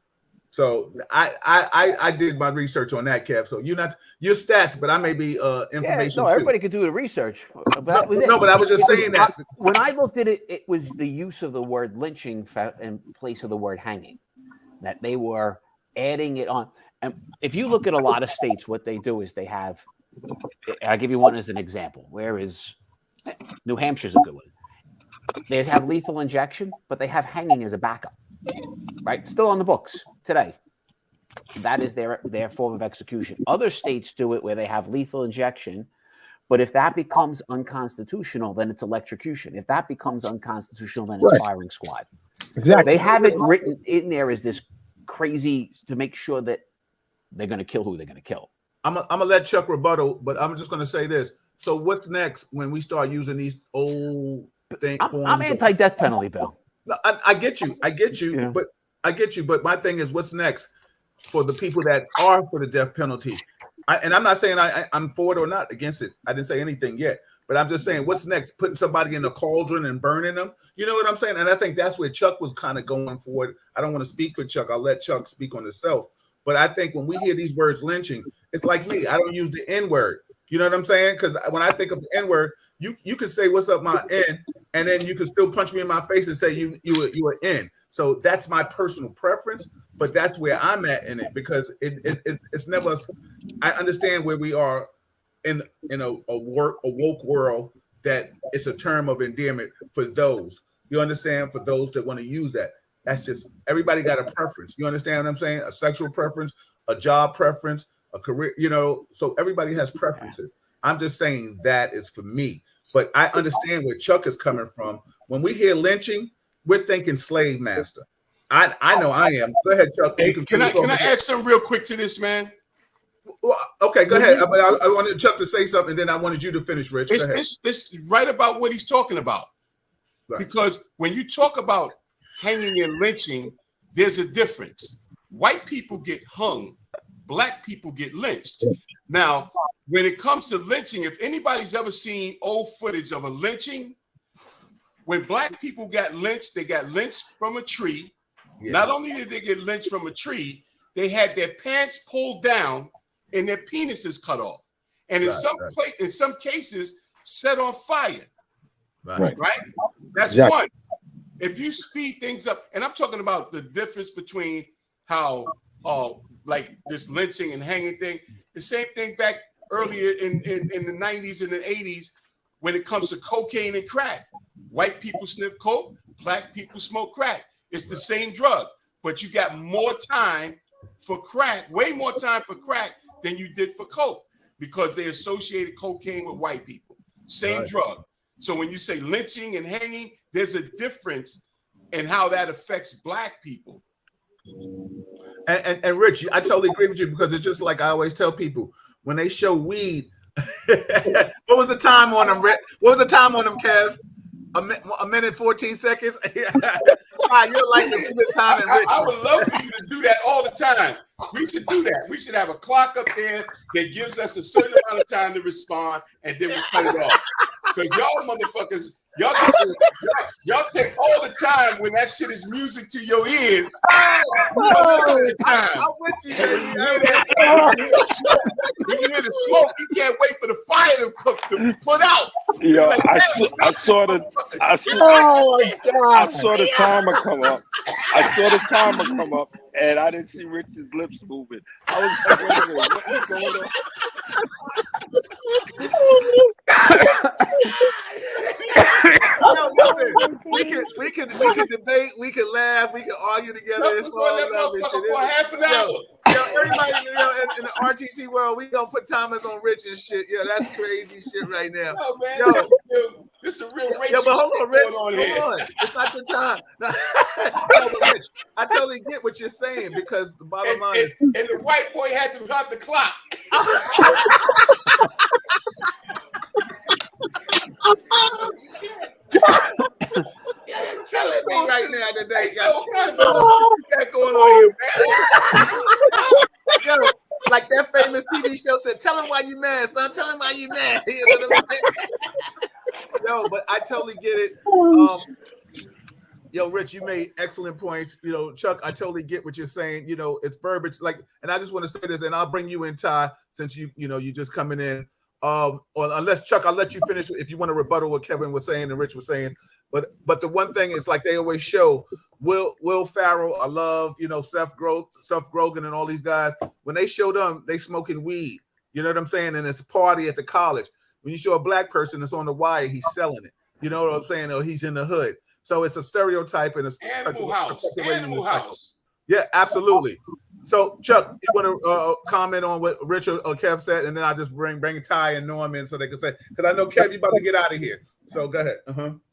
So I did my research on that, Kev. So you're not your stats, but I may be information. No, everybody could do the research. But that was it. No, but I was just saying that when I looked at it, it was the use of the word lynching in place of the word hanging. That they were adding it on. And if you look at a lot of states, what they do is they have, I'll give you one as an example. Where is New Hampshire's a good one. They have lethal injection, but they have hanging as a backup, right? Still on the books today. That is their form of execution. Other states do it where they have lethal injection, but if that becomes unconstitutional, then it's electrocution. If that becomes unconstitutional, then it's firing squad. Exactly. They have it written in there as this crazy to make sure that they're going to kill who they're going to kill. I'm gonna let Chuck rebuttal, but I'm just going to say this. So what's next when we start using these old things? I'm anti-death penalty, Bill. No, I get you. Yeah. But I get you. But my thing is, what's next for the people that are for the death penalty? And I'm not saying I'm for it or not against it. I didn't say anything yet. But I'm just saying, what's next? Putting somebody in a cauldron and burning them? You know what I'm saying? And I think that's where Chuck was kind of going for it. I don't want to speak for Chuck. I'll let Chuck speak on himself. But I think when we hear these words lynching, it's like me. I don't use the N-word. You know what I'm saying? Because when I think of the N-word, you can say, what's up, my N? And then you can still punch me in my face and say you are N. So that's my personal preference. But that's where I'm at in it because it's never – I understand where we are in a woke world that it's a term of endearment for those. You understand? For those that want to use that. That's just everybody got a preference. You understand what I'm saying? A sexual preference, a job preference, a career, so everybody has preferences. I'm just saying that is for me. But I understand where Chuck is coming from. When we hear lynching, we're thinking slave master. I know I am. Go ahead, Chuck. Hey, can I add something real quick to this, man? Well, okay, go ahead. I wanted Chuck to say something, then I wanted you to finish, Rich. It's right about what he's talking about. Right. Because when you talk about hanging and lynching, there's a difference. White people get hung, black people get lynched. Now, when it comes to lynching, if anybody's ever seen old footage of a lynching, when black people got lynched, they got lynched from a tree. Yeah. Not only did they get lynched from a tree, they had their pants pulled down and their penises cut off. And in some cases, set on fire. Right? That's one. If you speed things up, and I'm talking about the difference between how like this lynching and hanging thing, the same thing back earlier in the 90s and the 80s when it comes to cocaine and crack. White people sniff coke, black people smoke crack. It's the same drug, but you got more time for crack, way more time for crack than you did for coke, because they associated cocaine with white people. Same drug. So when you say lynching and hanging, there's a difference in how that affects black people. And Rich, I totally agree with you, because it's just like I always tell people, when they show weed, what was the time on them, Rick? What was the time on them, Kev? A minute, 14 seconds? You're like the time. I would love for you to do that all the time. We should do that. We should have a clock up there that gives us a certain amount of time to respond, and then we cut it off. Because y'all motherfuckers, y'all take all the time when that shit is music to your ears. I'm with you. When you hear the smoke, you can't wait for the fire to be put out. Yo, like, I saw the timer come up. I saw the timer come up, and I didn't see Rich's lips moving. I was like, wait a minute, what is going on? No, listen, we can debate, we can laugh, we can argue together. It's all lovely shit. For half an hour. Yo, everybody, in the RTC world, we gonna put timers on Rich and shit. Yo, that's crazy shit right now. Oh, man, yo, this is a real racist but hold on, Rich. Hold on. It's not your time. No, but Rich, I totally get what you're saying, because the bottom line is, and the white boy had to stop the clock. right now today. What kind of bullshit you got going on here, man? Yo, like that famous TV show said, "Tell him why you mad, son. Tell him why you mad." You know what I mean? Yo, but I totally get it. Yo, Rich, you made excellent points. You know, Chuck, I totally get what you're saying. You know, it's verbiage. Like, and I just want to say this, and I'll bring you in, Ty, since you just coming in. Or unless Chuck, I'll let you finish if you want to rebuttal what Kevin was saying and Rich was saying. But the one thing is, like they always show, Will Ferrell, I love, Seth Rogen and all these guys. When they show them, they smoking weed. You know what I'm saying? And it's a party at the college. When you show a black person that's on the wire, he's selling it. You know what I'm saying? Or he's in the hood. So it's a stereotype and it's Animal House. Yeah, absolutely. So Chuck, you want to comment on what Rich or Kev said, and then I'll just bring Ty and Norm in so they can say, because I know Kev, you about to get out of here. So go ahead.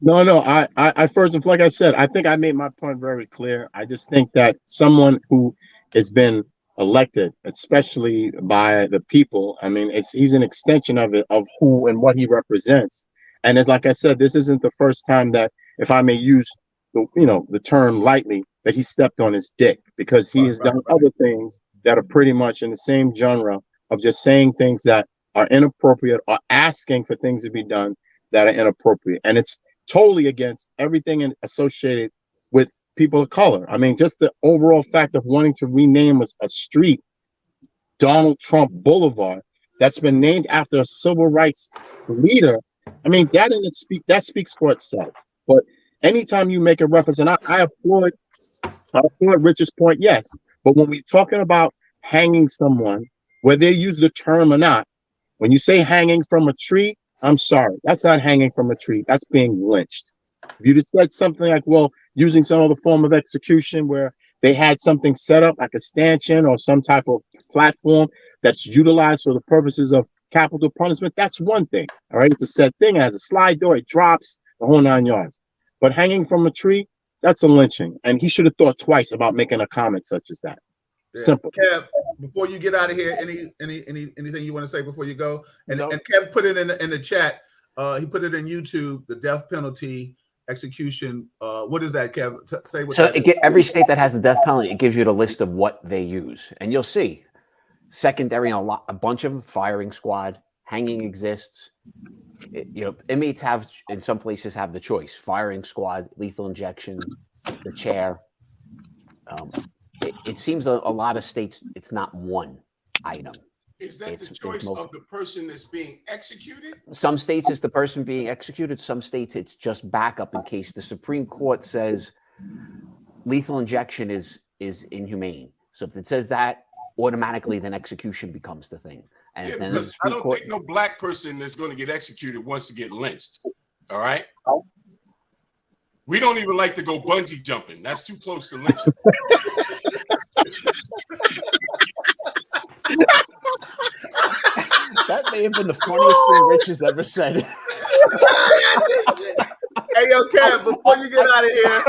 No, I first, like I said, I think I made my point very clear. I just think that someone who has been elected, especially by the people, I mean, he's an extension of who and what he represents. And it's like I said, this isn't the first time that, if I may use the term lightly, that he stepped on his dick, because he has done other things that are pretty much in the same genre of just saying things that are inappropriate or asking for things to be done that are inappropriate. And it's totally against everything associated with people of color. I mean, just the overall fact of wanting to rename a street Donald Trump Boulevard that's been named after a civil rights leader. I mean, that speaks for itself. But anytime you make a reference, and I applaud Richard's point, yes. But when we're talking about hanging someone, whether they use the term or not, when you say hanging from a tree, I'm sorry, that's not hanging from a tree. That's being lynched. If you just said something like, well, using some other form of execution where they had something set up like a stanchion or some type of platform that's utilized for the purposes of capital punishment, that's one thing. All right, it's a set thing. It has a slide door. It drops the whole 9 yards. But hanging from a tree, that's a lynching. And he should have thought twice about making a comment such as that. Yeah. Simple. Kev, before you get out of here, anything you want to say before you go? And Kev put it in the chat. He put it in YouTube, the death penalty execution. What is that, Kev? Say what. So every state that has the death penalty, it gives you the list of what they use. And you'll see secondary, a bunch of them, firing squad, hanging exists. Inmates have, in some places, have the choice: firing squad, lethal injection, the chair. It seems a lot of states, it's not one item. Is that the choice of the person that's being executed? Some states it's the person being executed. Some states it's just backup in case the Supreme Court says lethal injection is inhumane. So if it says that, automatically then execution becomes the thing. And Yeah, then because I don't think no black person that's going to get executed wants to get lynched. All right. We don't even like to go bungee jumping. That's too close to lynching. That may have been the funniest thing Rich has ever said. Hey, yo, Kev, before you get out of here,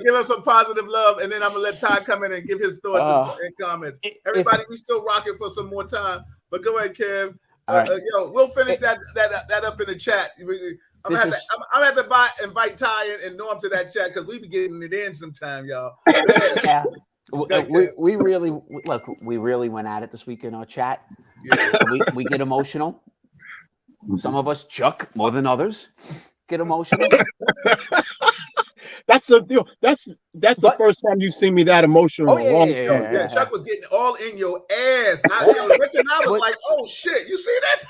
give us some positive love, and then I'm going to let Todd come in and give his thoughts and comments. Everybody, we still rocking for some more time, but go ahead, Kev. Yo, we'll finish that up in the chat. I'm gonna have to invite Ty and Norm to that chat because we be getting it in sometime, y'all. Yeah. We really went at it this week in our chat. Yeah. We get emotional. Some of us, Chuck, more than others, get emotional. That's the first time you've seen me that emotional. Yeah. Chuck was getting all in your ass. Rich and I was like, "Oh shit, you see this?"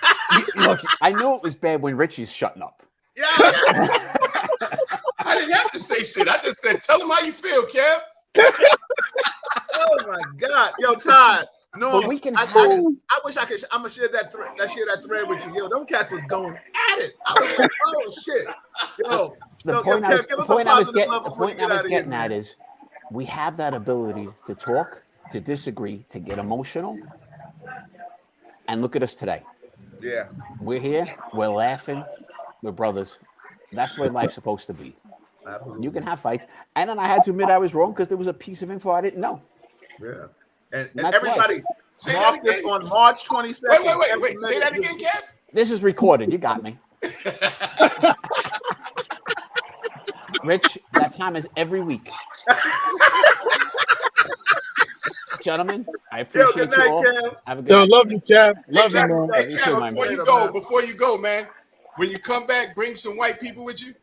Look, I knew it was bad when Richie's shutting up. Yeah. I didn't have to say shit. I just said, "Tell him how you feel, Kev." Oh my God, yo, Todd. No, I wish I could. I'm gonna share that thread with you. Yo, them cats was going at it. I was like, oh shit. Yo, the point I was getting at is we have that ability to talk, to disagree, to get emotional. And look at us today. Yeah. We're here, we're laughing, we're brothers. That's the way life's supposed to be. Absolutely. You can have fights. And then I had to admit I was wrong because there was a piece of info I didn't know. Yeah. And everybody, mark this on March 22nd. Wait. Say that again, Kev. This is recorded. You got me. Rich, that time is every week. Gentlemen, I appreciate you all. Kev. Have a good night. Love you, Kev. Love you, man. Kev, before you go, man, when you come back, bring some white people with you.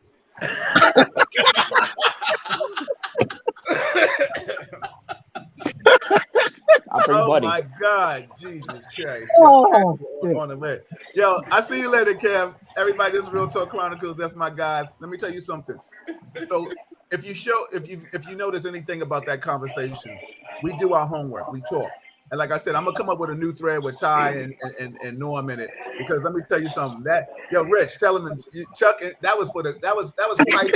My God, Jesus Christ. On the way. Yo, I see you later, Kev. Everybody, this is Real Talk Chronicles. That's my guys. Let me tell you something. So if you notice anything about that conversation, we do our homework. We talk. And like I said, I'm gonna come up with a new thread with Ty and Norm in it, because let me tell you something. Rich, tell him Chuck, that was right.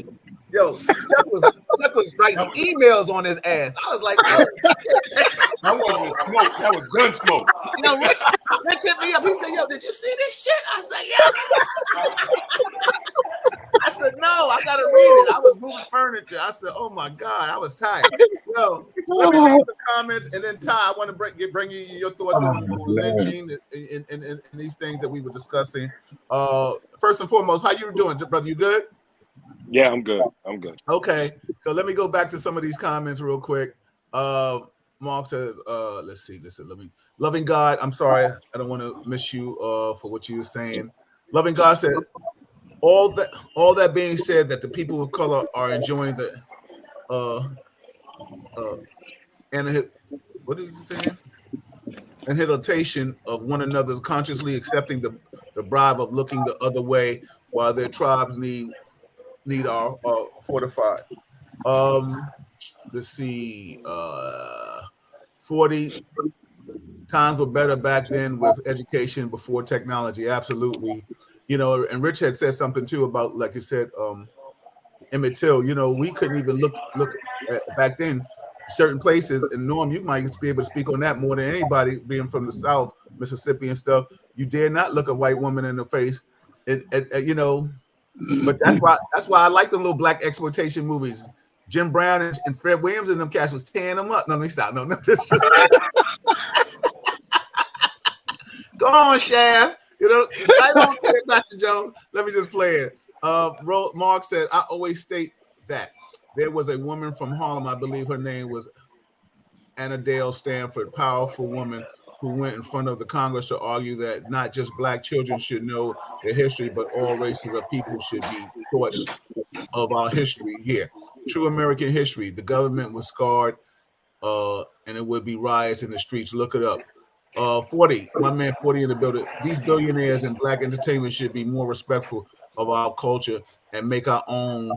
Yo, Chuck was writing emails on his ass. I was like, oh, that wasn't smoke. That was gun smoke. Yo, Rich hit me up. He said, "Yo, did you see this shit?" I said, "Yeah." I said, "No, I gotta read it." I was moving furniture. I said, "Oh my God, I was tired." Yo, let me read some comments, and then Ty, I want to bring you your thoughts on lynching and these things that we were discussing. First and foremost, how you doing, brother? You good? Yeah, I'm good. Okay, so let me go back to some of these comments real quick. Mark says, let's see, loving God, I'm sorry, I don't want to miss you for what you were saying. Loving God said, all that being said, that the people of color are enjoying the what is he saying? Inhibition of one another, consciously accepting the bribe of looking the other way while their tribes need are fortified. Let's see, 40 times were better back then with education before technology. Absolutely. And Rich had said something too about, like you said, Emmett Till, we couldn't even look at back then certain places. And Norm, you might be able to speak on that more than anybody, being from the South, Mississippi and stuff. You dare not look a white woman in the face. But that's why I like the little black exploitation movies. Jim Brown and Fred Williams and them cats was tearing them up. No, let me stop. No. Go on, Shaft. I don't care, Dr. Jones. Let me just play it. Mark said, I always state that there was a woman from Harlem, I believe her name was Anna Dale Stanford, powerful woman who went in front of the Congress to argue that not just black children should know their history, but all races of people should be taught of our history here. True American history. The government was scarred, and it would be riots in the streets. Look it up. 40, my man 40 in the building. These billionaires in black entertainment should be more respectful of our culture and make our own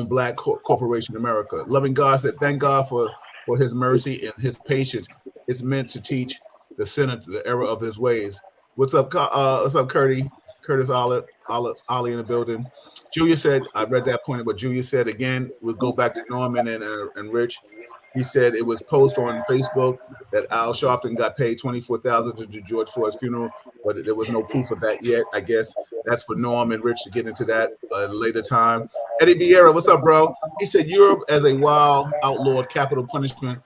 black corporation America. Loving God said, thank God for for his mercy and his patience is meant to teach the sinner the error of his ways. What's up, Curtis? Curtis Ollie in the building. Julia said, I read that point, but Julia said again, we'll go back to Norman and Rich. He said it was posted on Facebook that Al Sharpton got paid $24,000 to do George Floyd's funeral, but there was no proof of that yet. I guess that's for Norm and Rich to get into that later time. Eddie Vieira, what's up, bro? He said Europe as a wild outlawed capital punishment,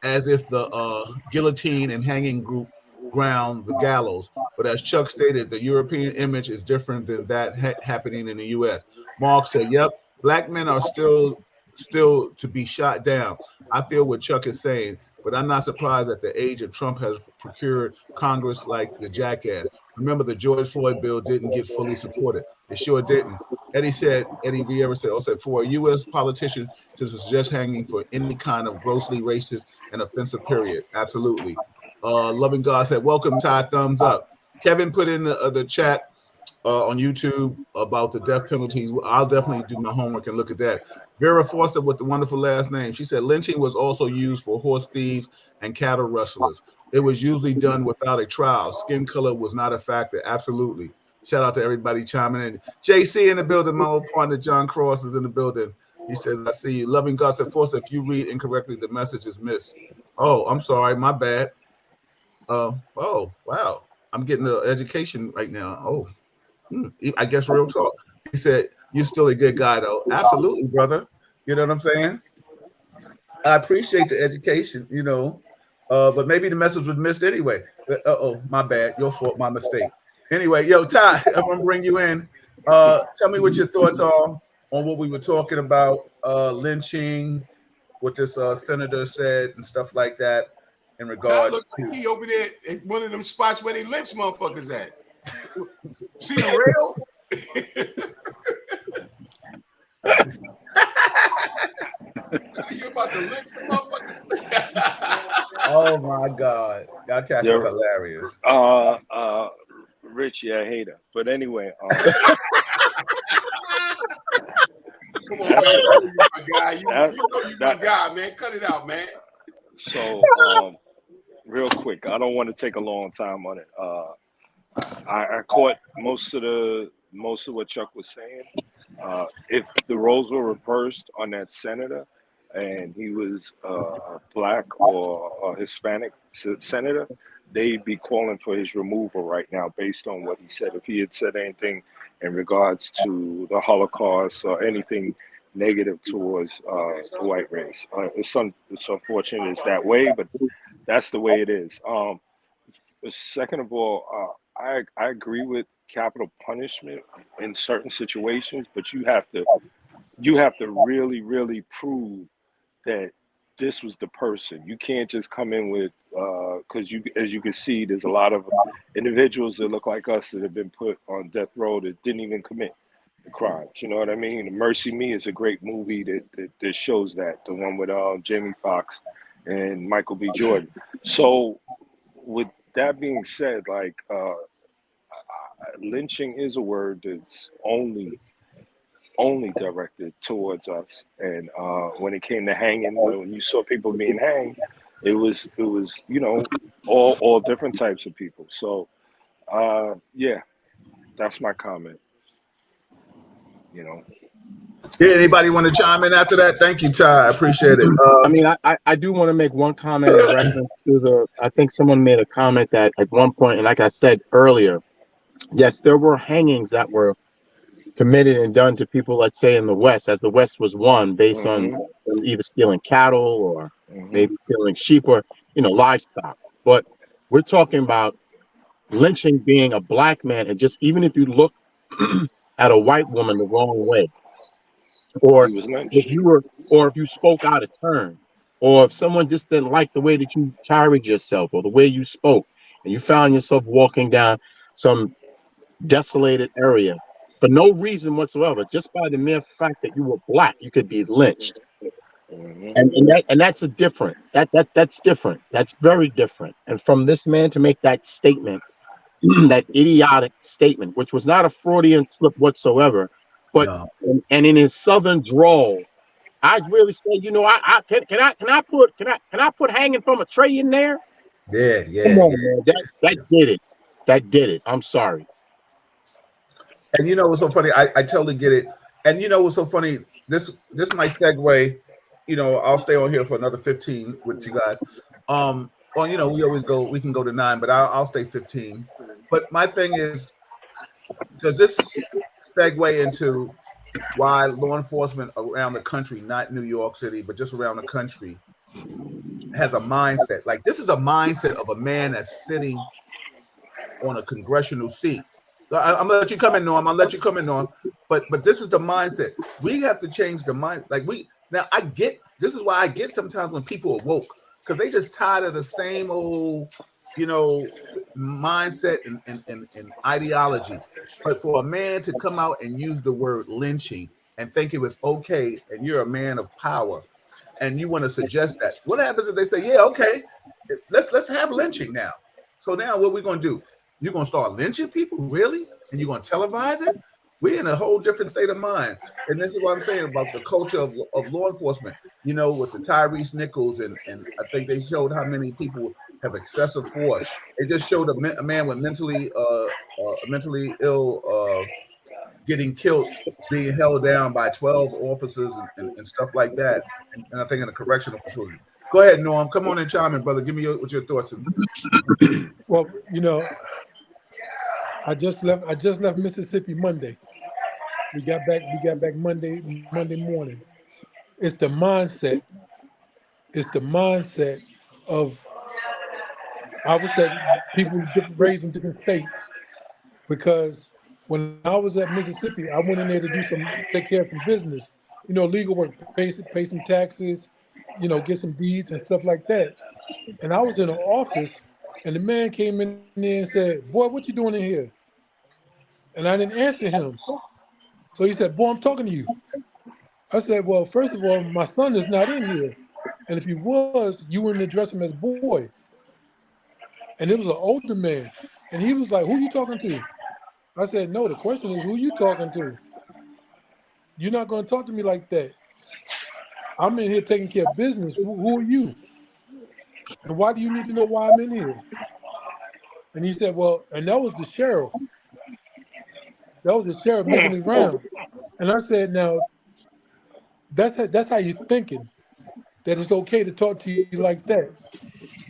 as if the guillotine and hanging group ground the gallows. But as Chuck stated, the European image is different than that happening in the U.S. Mark said, yep, black men are still to be shot down. I feel what Chuck is saying, but I'm not surprised at the age of Trump has procured Congress like the jackass. Remember, the George Floyd bill didn't get fully supported. It sure didn't. Eddie Vieira said, also, for a U.S. politician to suggest hanging for any kind of grossly racist and offensive period. Absolutely. Loving God said, welcome, Ty, thumbs up. Kevin put in the chat on YouTube about the death penalties. I'll definitely do my homework and look at that. Vera Foster with the wonderful last name. She said lynching was also used for horse thieves and cattle rustlers. It was usually done without a trial. Skin color was not a factor. Absolutely. Shout out to everybody chiming in. JC in the building. My old partner John Cross is in the building. He says, I see you. Loving God said, Foster, if you read incorrectly, the message is missed. Oh, I'm sorry. My bad. Oh, wow. I'm getting the education right now. Oh, I guess real talk. He said, you're still a good guy, though. Absolutely, brother. You know what I'm saying? I appreciate the education, but maybe the message was missed anyway. My bad. Your fault, my mistake. Anyway, yo, Ty, I'm going to bring you in. Tell me what your thoughts are on what we were talking about, lynching, what this senator said and stuff like that in regards look like he over there at one of them spots where they lynch motherfuckers at. See the rail? You about to lynch the motherfuckers? Oh my God. Y'all cats are hilarious. Rich, yeah, hater. But anyway, come on, man. You my guy. You know you my guy, man. Cut it out, man. So, real quick, I don't want to take a long time on it. I caught most of what Chuck was saying. If the roles were reversed on that senator, and he was a black or a Hispanic senator, they'd be calling for his removal right now based on what he said. If he had said anything in regards to the Holocaust or anything negative towards the white race. It's unfortunate it's that way, but that's the way it is. Second of all, I agree with capital punishment in certain situations, but you have to really, really prove that this was the person. You can't just come in with because as you can see, there's a lot of individuals that look like us that have been put on death row that didn't even commit the crimes. You know what I mean? Mercy Me is a great movie that shows that, the one with Jamie Foxx and Michael B. Jordan. So with that being said, like lynching is a word that's only directed towards us. And when it came to hanging, when you saw people being hanged, it was all different types of people. So yeah, that's my comment. Yeah, anybody want to chime in after that? Thank you, Ty. I appreciate it. I mean, I do want to make one comment in reference to I think someone made a comment that at one point, and like I said earlier, yes, there were hangings that were committed and done to people, let's say in the West, as the West was one, based on either stealing cattle or maybe stealing sheep or, livestock. But we're talking about lynching being a black man, and just even if you look at a white woman the wrong way, or if you spoke out of turn, or if someone just didn't like the way that you carried yourself or the way you spoke, and you found yourself walking down some desolated area for no reason whatsoever, just by the mere fact that you were black, you could be lynched. And that's that's different. That's very different. And from this man to make that statement, that idiotic statement, which was not a Freudian slip whatsoever, but and in his southern drawl, I really said, you know, can I put hanging from a tree in there? Yeah, Come yeah, on, yeah. man. That did it. That did it. I'm sorry. And you know what's so funny? I totally get it. And you know what's so funny? This might segue. You know, I'll stay on here for another 15 with you guys. Well, you know, we can go to 9, but I'll stay 15. But my thing is, does this segue into why law enforcement around the country, not New York City, but just around the country, has a mindset? Like, this is a mindset of a man that's sitting on a congressional seat. I'm gonna let you come in, Norm. I'll let you come in, Norm. But this is the mindset. We have to change the mind. Like, I get, this is why I get sometimes when people are woke, because they just tired of the same old, you know, mindset and ideology. But for a man to come out and use the word lynching and think it was okay, and you're a man of power, and you want to suggest that, what happens if they say, yeah, okay, let's have lynching now? So now what we're gonna do? You're gonna start lynching people, really? And you're gonna televise it? We're in a whole different state of mind. And this is what I'm saying about the culture of law enforcement. You know, with the Tyrese Nichols, and I think they showed how many people have excessive force. They just showed a man with mentally ill getting killed, being held down by 12 officers and stuff like that. And I think in a correctional facility. Go ahead, Norm. Come on and chime in, brother. Give me what your thoughts are. Well, you know, I just left Mississippi Monday. We got back Monday morning. It's the mindset. It's the mindset of, I would say, people raised in different states. Because when I was at Mississippi, I went in there to take care of some business, you know, legal work, pay some taxes, you know, get some deeds and stuff like that. And I was in an office, and the man came in there and said, "Boy, what you doing in here?" And I didn't answer him. So he said, "Boy, I'm talking to you." I said, "Well, first of all, my son is not in here. And if he was, you wouldn't address him as boy." And it was an older man. And he was like, "Who you talking to?" I said, "No, the question is, who you talking to? You're not going to talk to me like that. I'm in here taking care of business. Who are you? And why do you need to know why I'm in here?" And he said, "Well," and that was the sheriff. That was the sheriff making his round. And I said, "Now, that's how you're thinking, that it's okay to talk to you like that."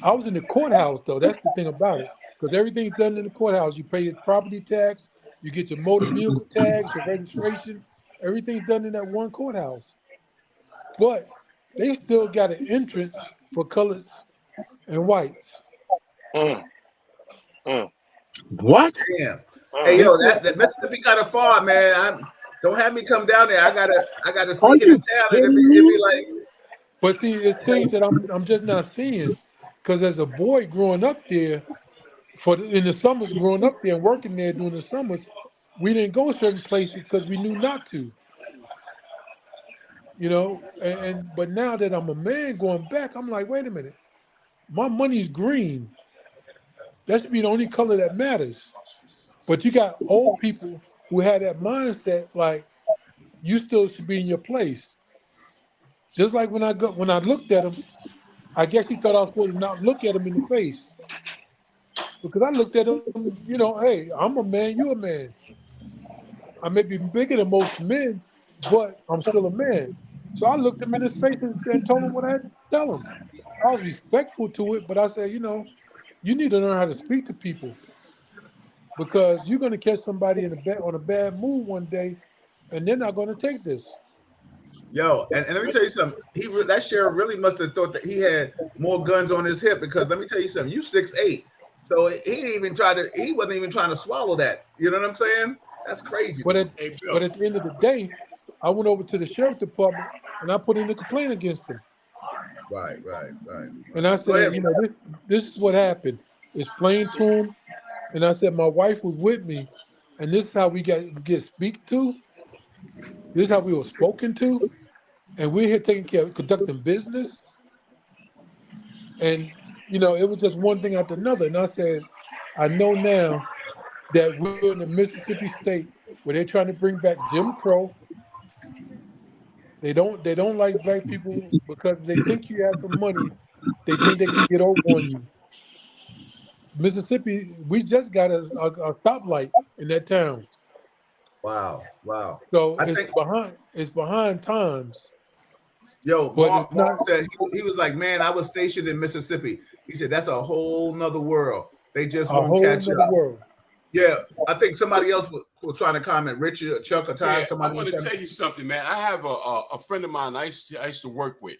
I was in the courthouse, though. That's the thing about it. Because everything's done in the courthouse. You pay your property tax, you get your motor vehicle tags, your registration. Everything's done in that one courthouse. But they still got an entrance for colors and whites. Mm, mm, What? Damn. Hey, mm. yo, that Mississippi kind of far, man. Don't have me come down there. I gotta Are sneak into you town, and kidding it'd be me? like, But see, it's things that I'm just not seeing. Because as a boy growing up there, in the summers, growing up there and working there during the summers, we didn't go certain places because we knew not to. You know, but now that I'm a man going back, I'm like, wait a minute, my money's green. That should be the only color that matters. But you got old people who had that mindset, like, you still should be in your place. Just like when I looked at him, I guess he thought I was supposed to not look at him in the face. Because I looked at him, you know, hey, I'm a man, you a man. I may be bigger than most men, but I'm still a man. So I looked him in his face and told him what I had to tell him. I was respectful to it, but I said, you know, you need to learn how to speak to people, because you're going to catch somebody on a bad mood one day, and they're not going to take this. yo, and let me tell you something. That sheriff really must have thought that he had more guns on his hip, because let me tell you something. You 6'8", so he didn't even he wasn't even trying to swallow that. You know what I'm saying? That's crazy to But me. at but at the end of the day, I went over to the sheriff's department and I put in a complaint against them. Right. And I Go ahead. said, you know, this is what happened. Explained to him, and I said my wife was with me, and this is how we get speak to. This is how we were spoken to, and we're here taking care of conducting business. And you know, it was just one thing after another. And I said, I know now that we're in the Mississippi state where they're trying to bring back Jim Crow. They don't like black people because they think you have some money. They think they can get over on you. Mississippi, we just got a stoplight in that town. Wow. So I think, it's behind times. yo, But it's Mark not said he was like, man, I was stationed in Mississippi. He said that's a whole nother world. They just a won't whole catch nother up. world. Yeah, I think somebody else was trying to comment. Richard, Chuck, or Ty. Yeah, Somebody I want was to trying tell you something, man. I have a friend of mine I used to work with,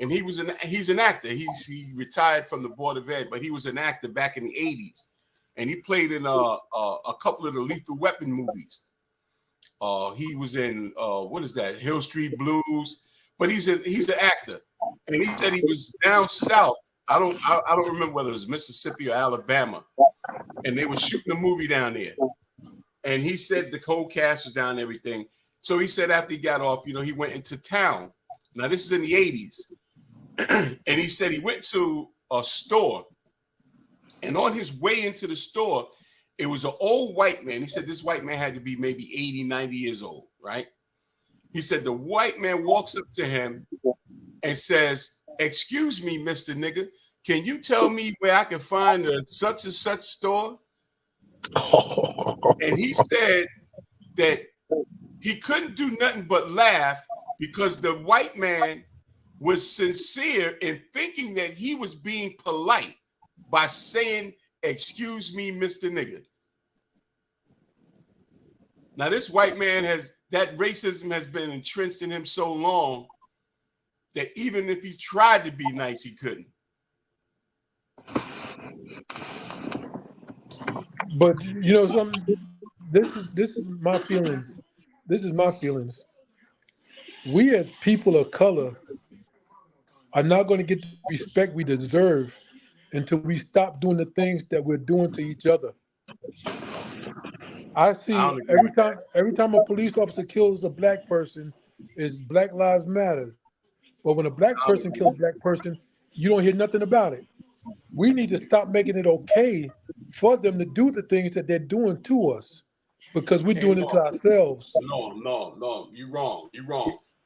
and he's an actor. He retired from the Board of Ed, but he was an actor back in the 80s, and he played in a couple of the Lethal Weapon movies. He was in what is that? Hill Street Blues, but he's an actor, and he said he was down south. I don't remember whether it was Mississippi or Alabama, and they were shooting a movie down there. And he said the whole cast was down and everything. So he said after he got off, he went into town. Now this is in the 80s, and he said he went to a store, and on his way into the store, it was an old white man. He said this white man had to be maybe 80, 90 years old, right? He said the white man walks up to him and says, "Excuse me, Mr. Nigga, can you tell me where I can find a such and such store?" And he said that he couldn't do nothing but laugh because the white man was sincere in thinking that he was being polite by saying, "Excuse me, Mr. Nigga." Now, this white man that racism has been entrenched in him so long that even if he tried to be nice, he couldn't. But something. This is my feelings. This is my feelings. We as people of color are not going to get the respect we deserve until we stop doing the things that we're doing to each other. I see every time a police officer kills a black person, is Black Lives Matter. But when a black person kills a black person, you don't hear nothing about it. We need to stop making it okay for them to do the things that they're doing to us because we're doing it to ourselves. No, you're wrong.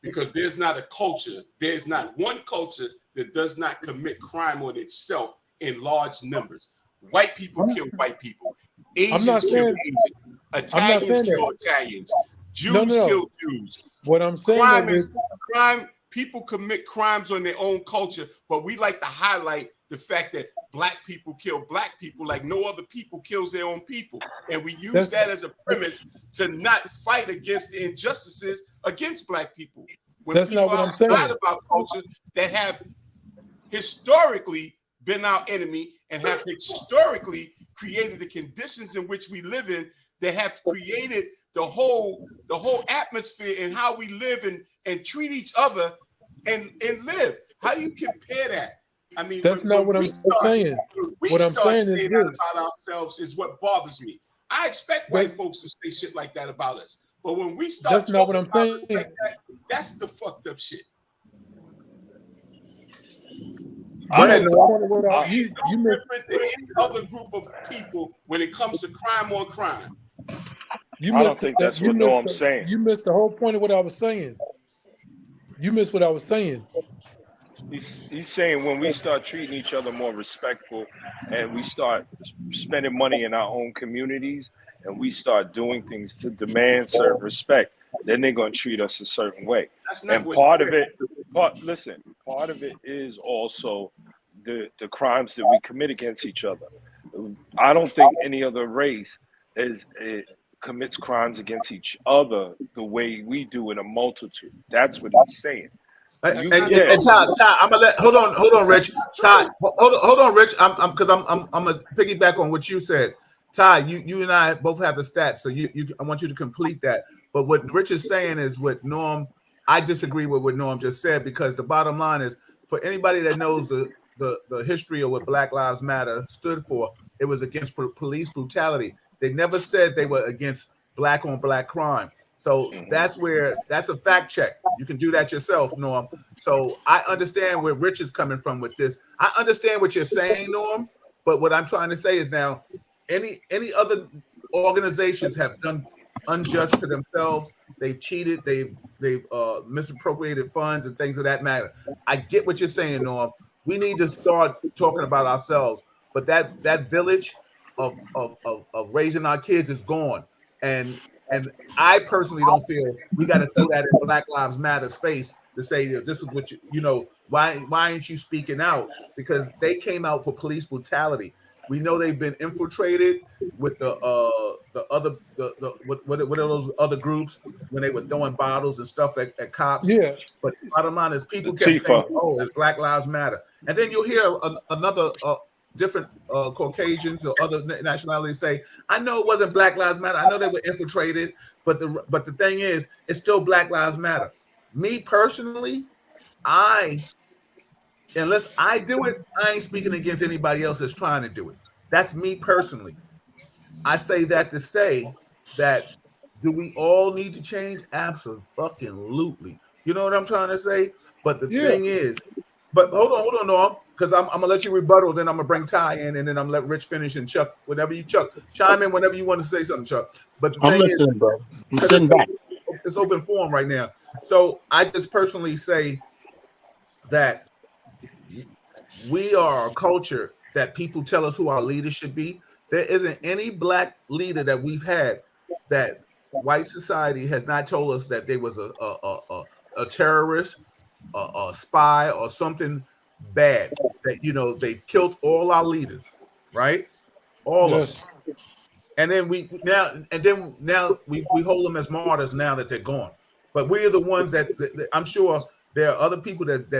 Because there's not a culture, there's not one culture that does not commit crime on itself in large numbers. White people kill white people. Asians kill Asians. Italians kill Italians. Jews kill Jews. What I'm saying is crime. People commit crimes on their own culture, but we like to highlight the fact that black people kill black people like no other people kills their own people. And we use that as a premise to not fight against the injustices against black people. When that's people not what I'm saying. outside of our culture that have historically been our enemy and have historically created the conditions in which we live in, that have created the whole atmosphere and how we live and treat each other and live. How do you compare that? I mean, that's not what I'm saying. What I'm saying is this about ourselves is what bothers me. I expect white folks to say shit like that about us, but when we start that's not what I'm saying. Like that, that's the fucked up shit. You missed different than any other group of people when it comes to crime on crime. I don't think that's what Norm's saying. You missed the whole point of what I was saying. You missed what I was saying. He's saying when we start treating each other more respectful and we start spending money in our own communities and we start doing things to demand certain respect, then they're going to treat us a certain way. And part of it is also the crimes that we commit against each other. I don't think any other race commits crimes against each other the way we do in a multitude. That's what he's saying. And Todd, I'm gonna hold on, Rich. Todd, hold on, Rich. I'm gonna piggyback on what you said. Todd, you and I both have the stats, so I want you to complete that. But what Rich is saying is what Norm. I disagree with what Norm just said, because the bottom line is, for anybody that knows the history of what Black Lives Matter stood for, it was against police brutality. They never said they were against black on black crime. So that's a fact check. You can do that yourself, Norm. So I understand where Rich is coming from with this. I understand what you're saying, Norm, but what I'm trying to say is now any other organizations have done unjust to themselves. They've cheated. They've misappropriated funds and things of that matter. I get what you're saying, Norm. We need to start talking about ourselves, but that village of raising our kids is gone, and I personally don't feel we got to throw that in Black Lives Matter's face to say this is what why aren't you speaking out? Because they came out for police brutality. We know they've been infiltrated with the what are those other groups when they were throwing bottles and stuff at cops. Yeah. But the bottom line is people kept saying, "Oh, it's Black Lives Matter," and then you'll hear another different Caucasians or other nationalities say, "I know it wasn't Black Lives Matter. I know they were infiltrated, but the thing is, it's still Black Lives Matter." Me personally, unless I do it, I ain't speaking against anybody else that's trying to do it. That's me personally. I say that to say that do we all need to change? Absolutely. You know what I'm trying to say? But the thing is, but hold on, Norm, because I'm gonna let you rebuttal, then I'm gonna bring Ty in, and then I'm gonna let Rich finish, and Chuck, Chuck, chime in whenever you want to say something, Chuck. But the I'm thing listening, is, bro. I'm sitting back. It's open forum right now. So I just personally say that we are a culture that people tell us who our leaders should be. There isn't any black leader that we've had that white society has not told us that they was a terrorist, a spy, or something bad. That they killed all our leaders, right? All of them. And then we hold them as martyrs now that they're gone. But we're the ones that I'm sure there are other people that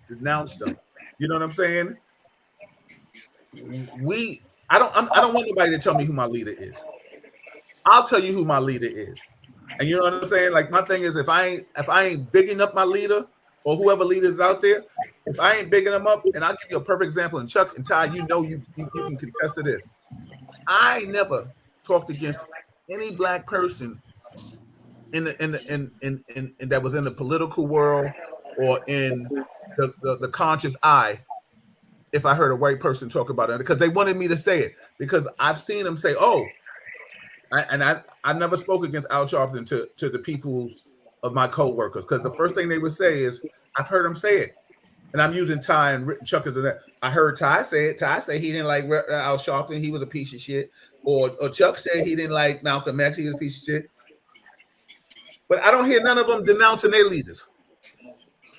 denounce them. You know what I'm saying? I don't want nobody to tell me who my leader is. I'll tell you who my leader is. And you know what I'm saying? Like, my thing is, if I ain't bigging up my leader or whoever leaders out there, if I ain't bigging them up, and I'll give you a perfect example. And Chuck and Ty, you can contest to this. I never talked against any black person in that was in the political world or in the conscious eye if I heard a white person talk about it, because they wanted me to say it, because I've seen them say, "Oh," I never spoke against Al Sharpton to the people of my co-workers, because the first thing they would say is, "I've heard him say it," and I'm using Ty and Chuck as that. I heard Ty say it. Ty said he didn't like Al Sharpton; he was a piece of shit. Or Chuck said he didn't like Malcolm X; he was a piece of shit. But I don't hear none of them denouncing their leaders.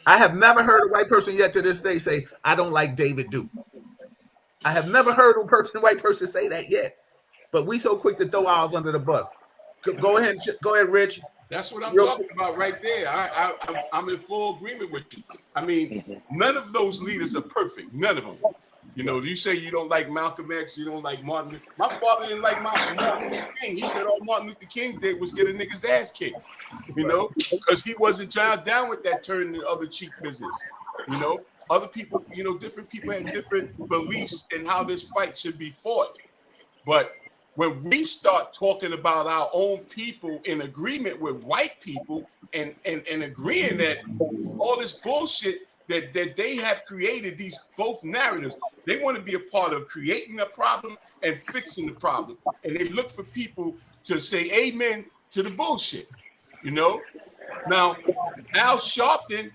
I have never heard a white person yet to this day say, "I don't like David Duke." I have never heard a white person say that yet. But we so quick to throw ours under the bus. Go ahead, Rich. That's what I'm talking about right there. I'm in full agreement with you. I mean, none of those leaders are perfect. None of them. You say you don't like Malcolm X, you don't like Martin. My father didn't like Martin Luther King. He said all Martin Luther King did was get a nigga's ass kicked. Because he wasn't down with that turn the other cheek business. Other people, different people had different beliefs in how this fight should be fought. But when we start talking about our own people in agreement with white people and agreeing that all this bullshit that they have created, these both narratives, they want to be a part of creating a problem and fixing the problem. And they look for people to say amen to the bullshit. Now, Al Sharpton,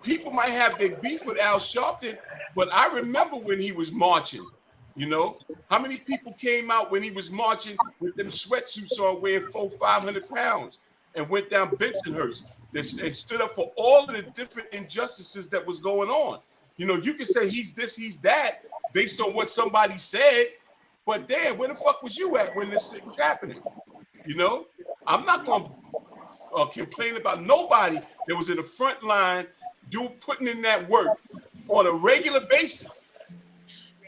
people might have their beef with Al Sharpton, but I remember when he was marching. How many people came out when he was marching with them sweatsuits on, weighing 400-500 pounds, and went down Bensonhurst and stood up for all of the different injustices that was going on? You can say he's this, he's that, based on what somebody said, but damn, where the fuck was you at when this shit was happening? I'm not going to complain about nobody that was in the front line putting in that work on a regular basis.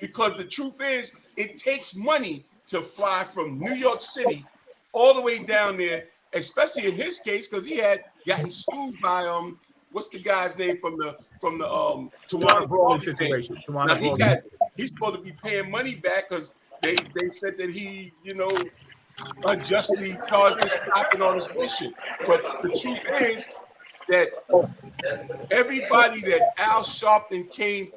Because the truth is, it takes money to fly from New York City all the way down there, especially in his case, because he had gotten sued by what's the guy's name from the Tawana Brawley situation. Now he's supposed to be paying money back because they said that he unjustly charged this cop and all this bullshit. But the truth is that everybody that Al Sharpton came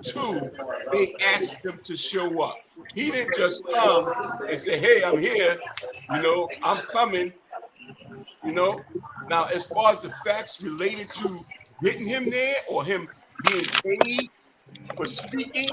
to, they asked him to show up. He didn't just come and say, "Hey, I'm here, I'm coming." Now, as far as the facts related to getting him there or him being paid for speaking,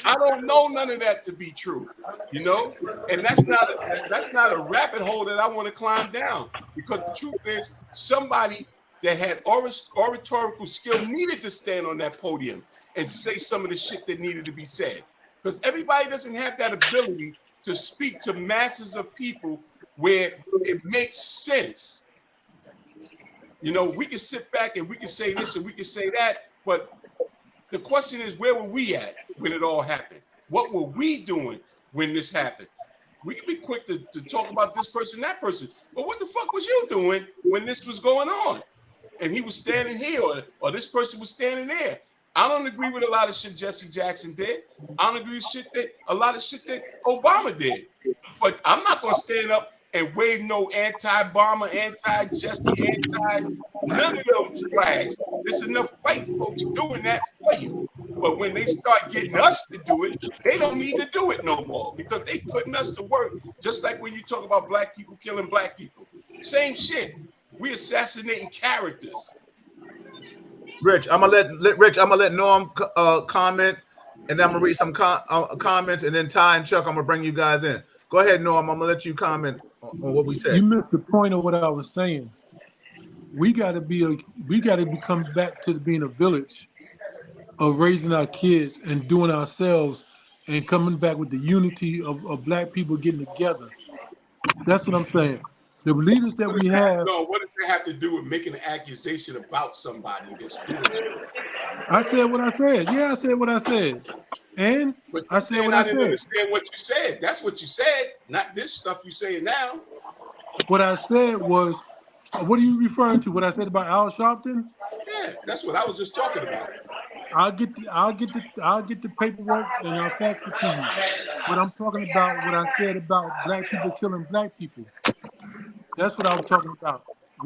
I don't know none of that to be true, you know, and that's not a rabbit hole that I want to climb down, because the truth is somebody that had oratorical skill needed to stand on that podium and say some of the shit that needed to be said, because everybody doesn't have that ability to speak to masses of people where it makes sense. You know, we can sit back and we can say this and we can say that, but the question is, where were we at when it all happened? What were we doing when this happened? We can be quick to talk about this person, that person, but what the fuck was you doing when this was going on? And he was standing here, or this person was standing there. I don't agree with a lot of shit Jesse Jackson did. I don't agree with a lot of shit that Obama did. But I'm not going to stand up and wave no anti-Obama, anti-Jesse, none of those flags. There's enough white folks doing that for you. But when they start getting us to do it, they don't need to do it no more, because they putting us to work. Just like when you talk about black people killing black people. Same shit. We assassinating characters. Rich, I'm gonna let Norm comment, and then I'm gonna read some comments, and then Ty and Chuck, I'm gonna bring you guys in. Go ahead, Norm. I'm gonna let you comment on what we said. You missed the point of what I was saying. We got to become back to being a village of raising our kids and doing ourselves, and coming back with the unity of black people getting together. That's what I'm saying. The leaders that we have. No, what does that have to do with making an accusation about somebody that's doing it? I said what I said. Yeah, I said what I said. And I said what I said. I didn't understand what you said. That's what you said, not this stuff you saying now. What I said was, what are you referring to? What I said about Al Sharpton? Yeah, that's what I was just talking about. I'll get the paperwork and I'll fax it to you. But I'm talking about what I said about black people killing black people. That's what I was talking about.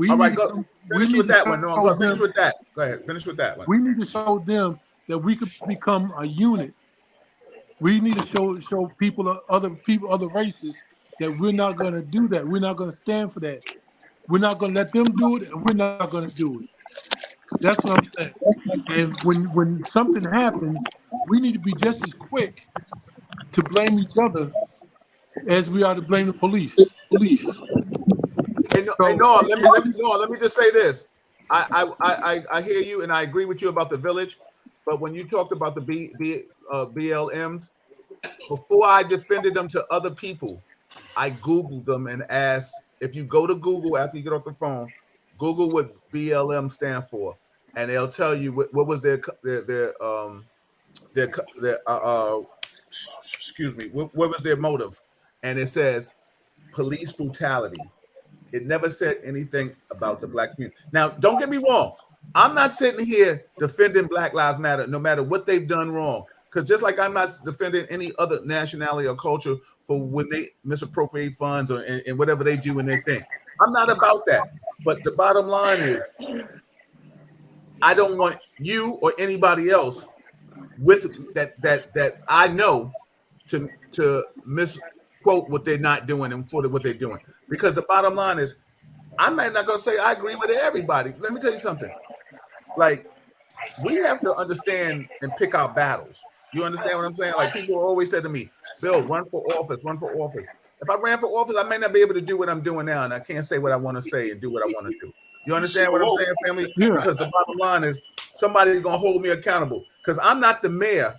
All right, go finish with that one. No, go finish with that. Go ahead, finish with that one. We need to show them that we could become a unit. We need to show people, other races, that we're not going to do that. We're not going to stand for that. We're not going to let them do it, and we're not going to do it. That's what I'm saying. And when something happens, we need to be just as quick to blame each other as we are to blame the police. Hey, Norm, let me just say this. I hear you, and I agree with you about the village. But when you talked about the BLMs, before I defended them to other people, I Googled them and asked, if you go to Google after you get off the phone, Google what BLM stand for, and they'll tell you what was their excuse me, what was their motive, and it says police brutality. It never said anything about the black community. Now, don't get me wrong. I'm not sitting here defending Black Lives Matter, no matter what they've done wrong. Because just like I'm not defending any other nationality or culture for when they misappropriate funds or and whatever they do in their thing. I'm not about that. But the bottom line is, I don't want you or anybody else with that I know to misquote what they're not doing and for what they're doing. Because the bottom line is, I'm not going to say I agree with everybody. Let me tell you something. Like, we have to understand and pick our battles. You understand what I'm saying? Like, people always say to me, Bill, run for office, run for office. If I ran for office, I may not be able to do what I'm doing now, and I can't say what I want to say and do what I want to do. You understand what I'm saying, family? Yeah. Because the bottom line is, somebody's going to hold me accountable. Because I'm not the mayor.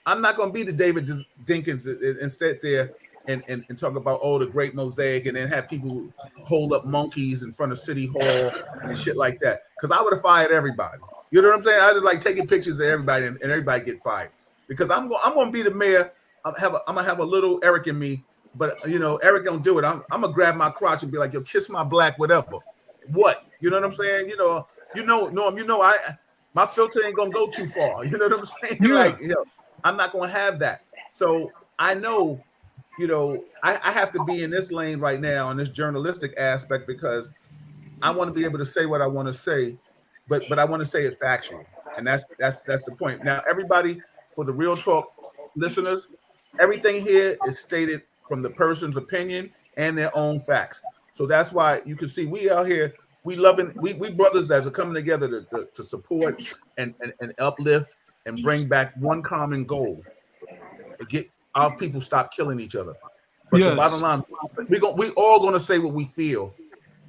I'm not going to be the David Dinkins and sit there and talk about, the great mosaic, and then have people hold up monkeys in front of City Hall and shit like that. Because I would have fired everybody. You know what I'm saying? I'd like taking pictures of everybody and everybody get fired. Because I'm going to be the mayor. I'm going to have a little Eric in me. But, Eric don't do it. I'm going to grab my crotch and be like, yo, kiss my black whatever. What? You know what I'm saying? Norm, my filter ain't going to go too far. You know what I'm saying? Yeah. Like, I'm not going to have that. So I know, I have to be in this lane right now in this journalistic aspect, because I want to be able to say what I want to say, but I want to say it factual. And that's the point. Now, everybody, for the Real Talk listeners, everything here is stated from the person's opinion and their own facts. So that's why you can see we out here we loving, we brothers that are coming together to support and uplift and bring back one common goal and get our people stop killing each other. But the bottom Yes. line, we all gonna say what we feel,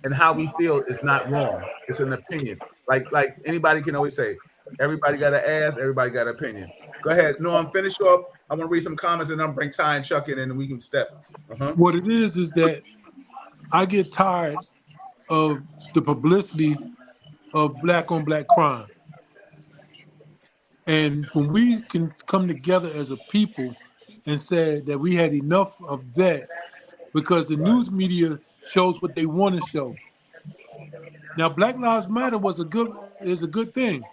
and how we feel is not wrong. It's an opinion. Like anybody can always say, everybody got an ass, everybody got an opinion. Go ahead, Norm, finish up. I want to read some comments and then bring Ty and Chuck in, and we can step. What it is that I get tired of the publicity of black on black crime. And when we can come together as a people and say that we had enough of that, because the news media shows what they want to show. Now, Black Lives Matter is a good thing,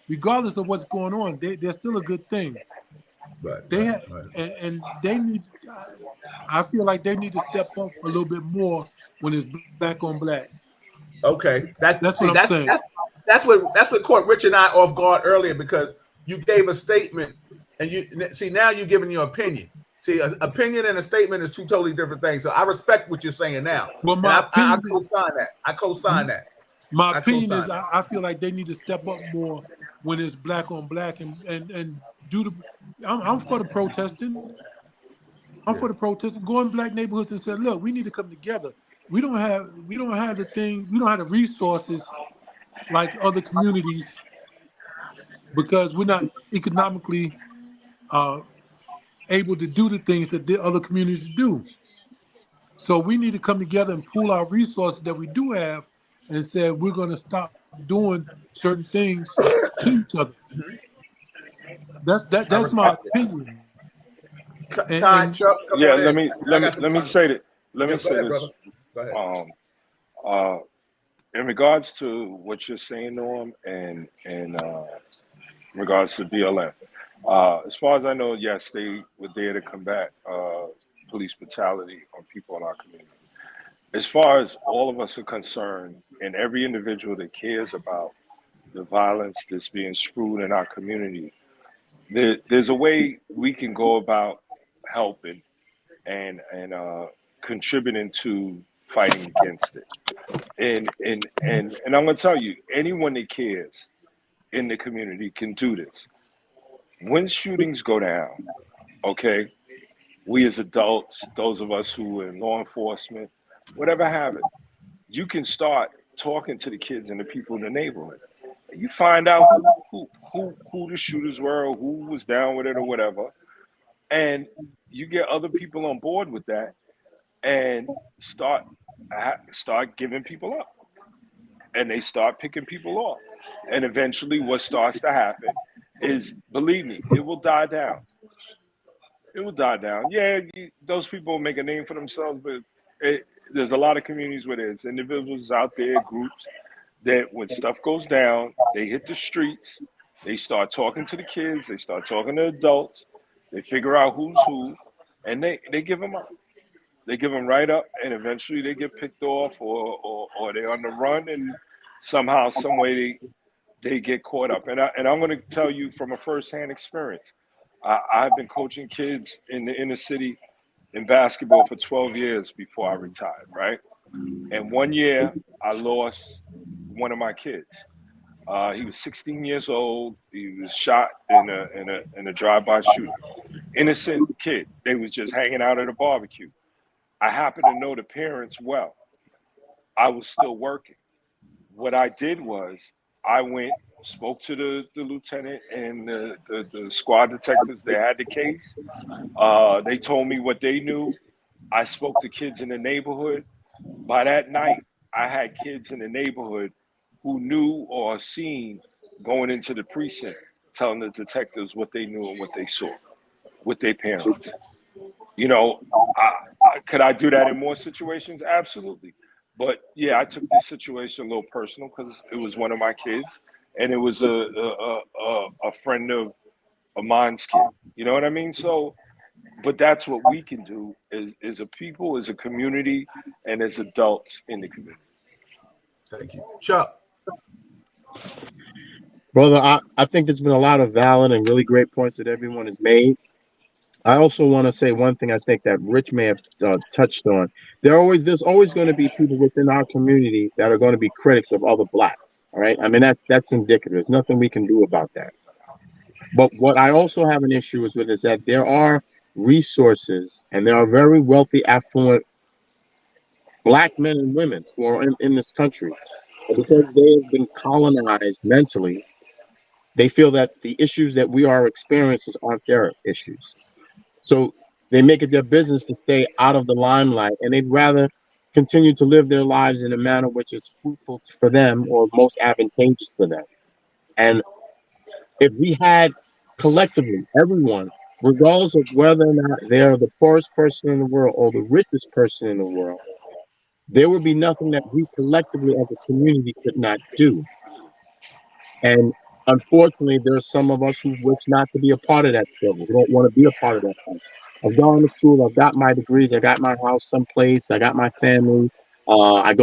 regardless of what's going on. They're still a good thing. Right. And they need. I feel like they need to step up a little bit more when it's black on black. Okay, That's what I'm saying. That's what caught Rich and I off guard earlier, because you gave a statement and you see now you're giving your opinion. See, an opinion and a statement is two totally different things. So I respect what you're saying now. Well, I co-sign that. I co-sign that. My opinion is I feel like they need to step up more when it's black on black and do the. I'm for the protesting. I'm for the protesting. Go in black neighborhoods and say, look, we need to come together. We don't have the resources like other communities because we're not economically able to do the things that the other communities do. So we need to come together and pool our resources that we do have and say we're going to stop doing certain things to each other. That's my opinion. Chuck, yeah, let me say that. Let me say this. Go ahead. In regards to what you're saying, Norm, and regards to BLM, as far as I know, yes, they were there to combat police brutality on people in our community. As far as all of us are concerned, and every individual that cares about the violence that's being spewed in our community, there's a way we can go about helping and contributing to fighting against it. And I'm gonna tell you, anyone that cares in the community can do this. When shootings go down, okay, we as adults, those of us who are in law enforcement, whatever have it, you can start talking to the kids and the people in the neighborhood. You find out who the shooters were, or who was down with it, or whatever, and you get other people on board with that, and start giving people up, and they start picking people off, and eventually, what starts to happen is, believe me, it will die down. It will die down. Yeah, those people will make a name for themselves, but there's a lot of communities where there's individuals out there, groups, that when stuff goes down, they hit the streets, they start talking to the kids, they start talking to adults, they figure out who's who, and they give them up. They give them right up, and eventually they get picked off, or they're on the run, and somehow, some way, they get caught up. And I'm going to tell you from a firsthand experience. I've been coaching kids in the inner city in basketball for 12 years before I retired, right? And one year, I lost one of my kids. He was 16 years old. He was shot in a drive-by shooting. Innocent kid. They was just hanging out at a barbecue. I happen to know the parents well. I was still working. What I did was I went, spoke to the lieutenant and the squad detectives that had the case. They told me what they knew. I spoke to kids in the neighborhood. By that night, I had kids in the neighborhood who knew or seen going into the precinct, telling the detectives what they knew and what they saw with their parents. You know, could I do that in more situations? Absolutely. But yeah, I took this situation a little personal because it was one of my kids, and it was a friend of mine's kid. You know what I mean? So, but that's what we can do as a people, as a community, and as adults in the community. Thank you, Chuck. Brother, I think there's been a lot of valid and really great points that everyone has made. I also want to say one thing I think that Rich may have touched on. There's always going to be people within our community that are going to be critics of other blacks. All right. I mean, that's indicative. There's nothing we can do about that. But what I also have an issue with is that there are resources and there are very wealthy, affluent black men and women who are in this country. But because they have been colonized mentally, they feel that the issues that we are experiencing aren't their issues. So they make it their business to stay out of the limelight, and they'd rather continue to live their lives in a manner which is fruitful for them or most advantageous for them. And if we had collectively, everyone, regardless of whether or not they're the poorest person in the world or the richest person in the world, there would be nothing that we collectively as a community could not do. And unfortunately, there are some of us who wish not to be a part of that struggle. We don't want to be a part of that fight. I've gone to school. I've got my degrees. I got my house someplace. I got my family. I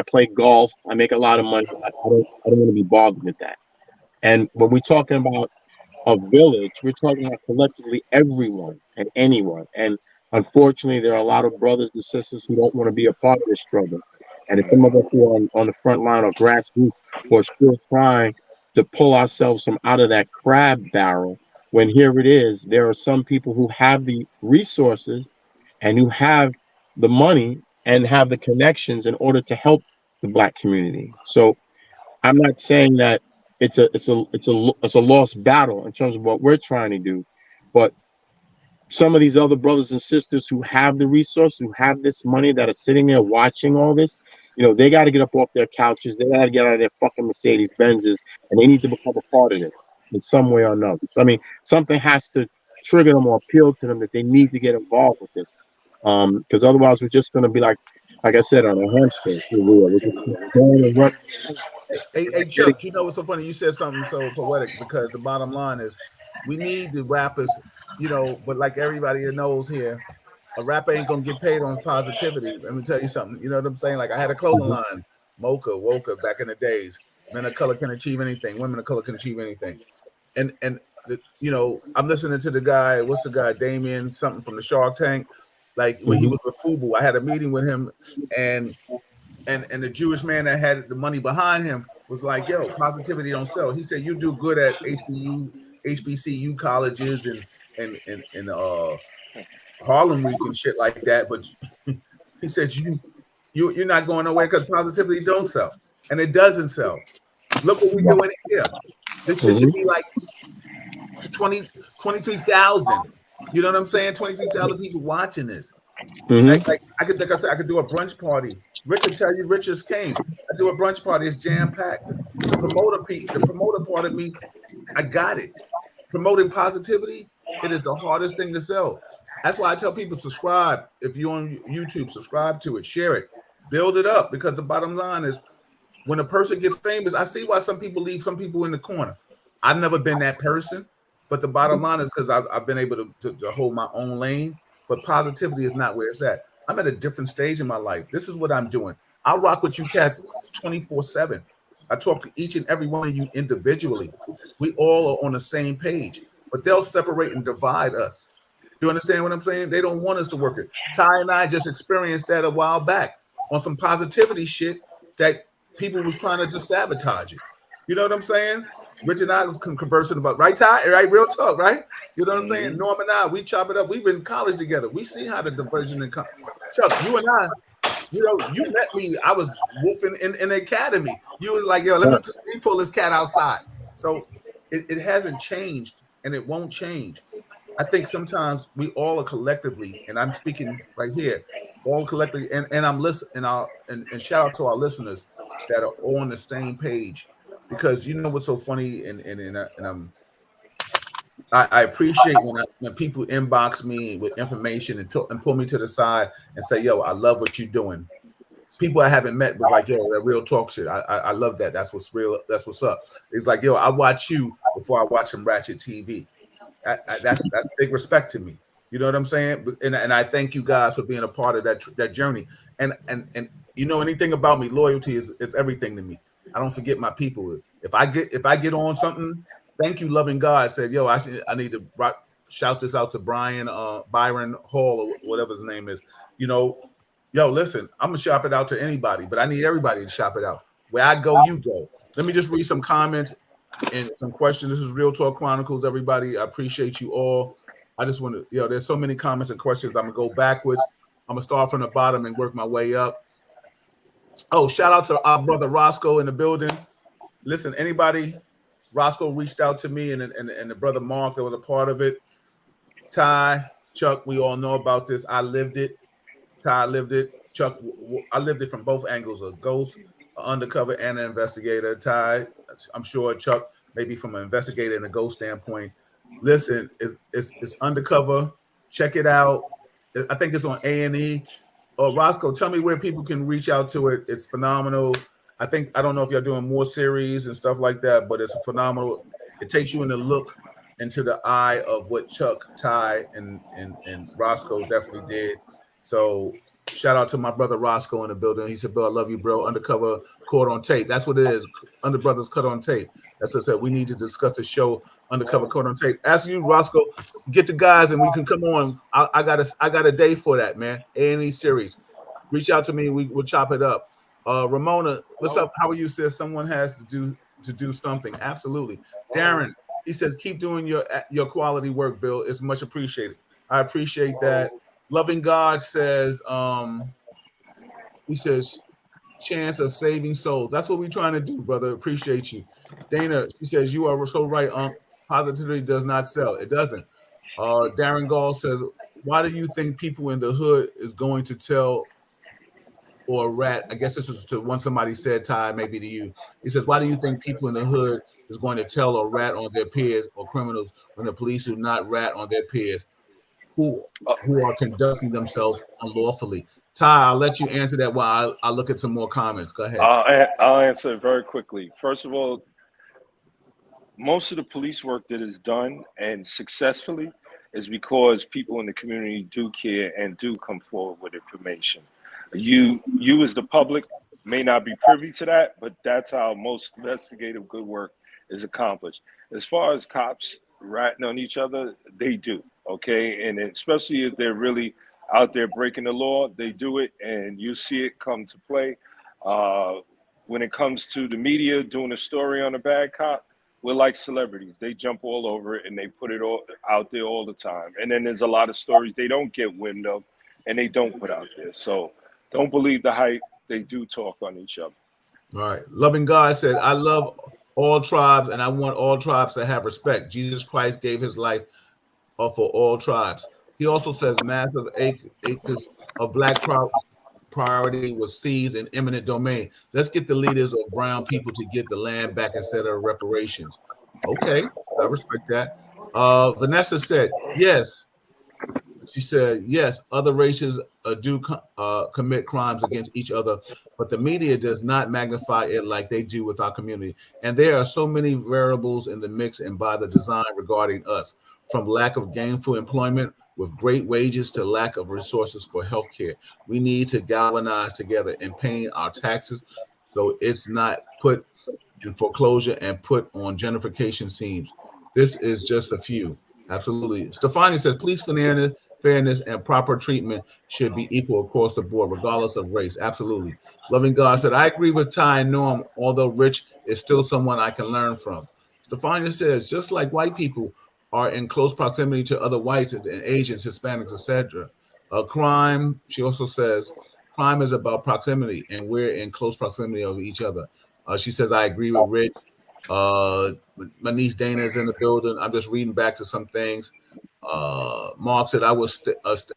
play golf. I make a lot of money. I don't want to be bothered with that. And when we're talking about a village, we're talking about collectively everyone and anyone. And unfortunately, there are a lot of brothers and sisters who don't want to be a part of this struggle. And it's some of us who are on the front line or grassroots who are still trying to pull ourselves from out of that crab barrel. When here it is, there are some people who have the resources and who have the money and have the connections in order to help the black community. So I'm not saying that it's a lost battle in terms of what we're trying to do, but some of these other brothers and sisters who have the resources, who have this money, that are sitting there watching all this, they got to get up off their couches. They got to get out of their fucking Mercedes Benzes, and they need to become a part of this in some way or another. So, I mean, something has to trigger them or appeal to them that they need to get involved with this, because otherwise we're just going to be like I said, on a hamster wheel. We're just going and running. Hey, Chuck, you know what's so funny? You said something so poetic, because the bottom line is we need the rappers, but like everybody knows here, a rapper ain't gonna get paid on positivity. Let me tell you something. You know what I'm saying? Like, I had a clothing line, Mocha, Woka, back in the days. Men of color can achieve anything. Women of color can achieve anything. And I'm listening to the guy. What's the guy? Damien something from the Shark Tank. Like, when he was with Fubu, I had a meeting with him, and the Jewish man that had the money behind him was like, "Yo, positivity don't sell." He said, "You do good at HBCU colleges and Harlem Week and shit like that, but he said you're not going nowhere because positivity don't sell, and it doesn't sell. Look what we're doing here. This shit should be like 23,000. You know what I'm saying? 23,000 people watching this. Like I could do a brunch party. Richard tell you, Richard's came. I do a brunch party. It's jam packed. The promoter part of me, I got it. Promoting positivity, it is the hardest thing to sell. That's why I tell people, subscribe. If you're on YouTube, subscribe to it, share it, build it up. Because the bottom line is, when a person gets famous, I see why some people leave some people in the corner. I've never been that person, but the bottom line is because I've been able to hold my own lane. But positivity is not where it's at. I'm at a different stage in my life. This is what I'm doing. I rock with you cats 24/7. I talk to each and every one of you individually. We all are on the same page, but they'll separate and divide us. You understand what I'm saying? They don't want us to work it. Ty and I just experienced that a while back on some positivity shit that people was trying to just sabotage it. You know what I'm saying? Rich and I was conversing about, right, Ty? Right, real talk, right? You know what I'm saying? Norm and I, we chop it up. We've been in college together. We see how the diversion and Chuck, you and I, you met me. I was wolfing in the academy. You was like, yo, let me pull this cat outside. So it hasn't changed, and it won't change. I think sometimes we all are collectively, and I'm speaking right here, all collectively, and I'm listening, and shout out to our listeners that are on the same page, because you know what's so funny, and I appreciate when people inbox me with information and pull me to the side and say, yo, I love what you're doing. People I haven't met was like, yo, that real talk shit. I love that. That's what's real. That's what's up. It's like, yo, I watch you before I watch some ratchet TV. That's big respect to me. You know what I'm saying? And I thank you guys for being a part of that journey. And you know, anything about me, loyalty it's everything to me. I don't forget my people. If I get on something, thank you, loving God said, yo, I need to shout this out to Byron Hall or whatever his name is. Yo, listen, I'm gonna shop it out to anybody, but I need everybody to shop it out. Where I go, you go. Let me just read some comments and some questions. This is Real Talk Chronicles, everybody. I appreciate you all. I just want to, there's so many comments and questions. I'm gonna go backwards. I'm gonna start from the bottom and work my way up. Oh, shout out to our brother Roscoe in the building. Listen, anybody, Roscoe reached out to me and the brother Mark that was a part of it. Ty, Chuck, we all know about this. I lived it. Ty lived it. Chuck, I lived it from both angles, a ghost, an undercover, and an investigator. Ty, I'm sure Chuck, maybe from an investigator and a ghost standpoint. Listen, it's undercover. Check it out. I think it's on A&E. Roscoe, tell me where people can reach out to it. It's phenomenal. I don't know if you're doing more series and stuff like that, but it's phenomenal. It takes you in the look into the eye of what Chuck, Ty, and Roscoe definitely did. So shout out to my brother Roscoe in the building. He said, "Bro, I love you, bro. Undercover caught on tape." That's what it is. Under Brothers cut on tape. That's what I said. We need to discuss the show Undercover caught on tape. Ask you, Roscoe, get the guys and we can come on. I got a day for that, man. A&E series. Reach out to me. We'll chop it up. Ramona, what's up? How are you, sis? Someone has to do something. Absolutely. Darren, he says, keep doing your quality work, Bill. It's much appreciated. I appreciate that. Loving God says, he says, chance of saving souls. That's what we're trying to do, brother. Appreciate you. Dana, she says, you are so right, positivity does not sell. It doesn't. Darren Gall says, why do you think people in the hood is going to tell or rat? I guess this is to one somebody said, Ty, maybe to you. He says, why do you think people in the hood is going to tell or rat on their peers or criminals when the police do not rat on their peers who are conducting themselves unlawfully? Ty, I'll let you answer that while I look at some more comments. Go ahead. I'll answer it very quickly. First of all, most of the police work that is done and successfully is because people in the community do care and do come forward with information. You as the public may not be privy to that, but that's how most investigative good work is accomplished. As far as cops ratting on each other, they do, okay? And especially if they're really out there breaking the law, they do it, and you see it come to play. When it comes to the media doing a story on a bad cop, we're like celebrities. They jump all over it and they put it all out there all the time. And then there's a lot of stories they don't get wind of and they don't put out there. So don't believe the hype. They do talk on each other. All right. Loving God said, I love all tribes and I want all tribes to have respect. Jesus Christ gave his life for all tribes. He also says massive acres of black priority was seized in eminent domain. Let's get the leaders of brown people to get the land back instead of reparations. Okay, I respect that. Vanessa said, yes. She said, yes, other races do commit crimes against each other, but the media does not magnify it like they do with our community. And there are so many variables in the mix and by the design regarding us, from lack of gainful employment with great wages to lack of resources for healthcare. We need to galvanize together in paying our taxes so it's not put in foreclosure and put on gentrification schemes. This is just a few. Absolutely. Stefani says, police fairness and proper treatment should be equal across the board, regardless of race. Absolutely. Loving God said, I agree with Ty and Norm, although Rich is still someone I can learn from. Stefani says, just like white people are in close proximity to other whites and Asians, Hispanics, etc. Crime, she also says, crime is about proximity, and we're in close proximity of each other. She says, I agree with Rich. My niece Dana is in the building. I'm just reading back to some things. Mark said, I was,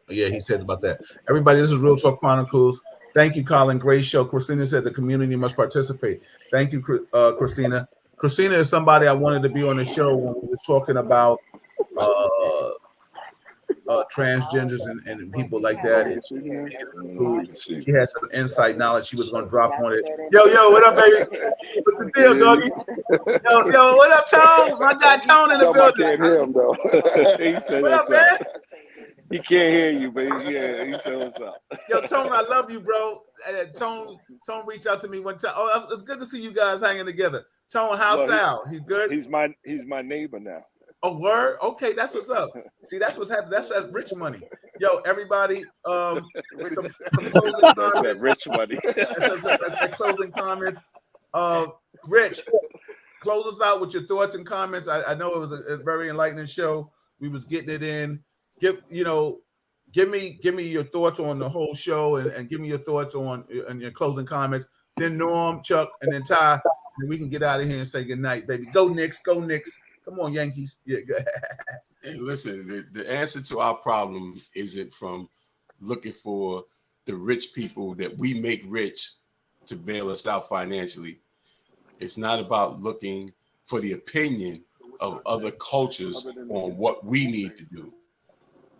yeah, he said about that. Everybody, this is Real Talk Chronicles. Thank you, Colin. Great show. Christina said the community must participate. Thank you, Christina. Christina is somebody I wanted to be on the show when we was talking about transgenders and people like that. And she had some insight knowledge she was going to drop on it. Yo, what up, baby? What's the deal, doggy? Yo, what up, Tone? My guy Tone in the building. I can't hear him, though. He said, what up, man? He can't hear you, but yeah, he said, what's up? Yo, Tone, I love you, bro. Tone reached out to me one time. Oh, it's good to see you guys hanging together. Tone, how's Sal? He's good? He's my neighbor now. Oh, word. Okay, that's what's up. See, that's what's happening. That's that rich money. Yo, everybody. Some closing That's that comments. rich money. That's that closing comments. Rich, close us out with your thoughts and comments. I know it was a very enlightening show. We was getting it in. Give me your thoughts on the whole show and give me your thoughts on and your closing comments. Then Norm, Chuck, and then Ty, and we can get out of here and say goodnight, baby. Go Knicks, go Knicks. Come on, Yankees. Yeah, go ahead. Hey, listen, the answer to our problem isn't from looking for the rich people that we make rich to bail us out financially. It's not about looking for the opinion of other cultures on what we need to do.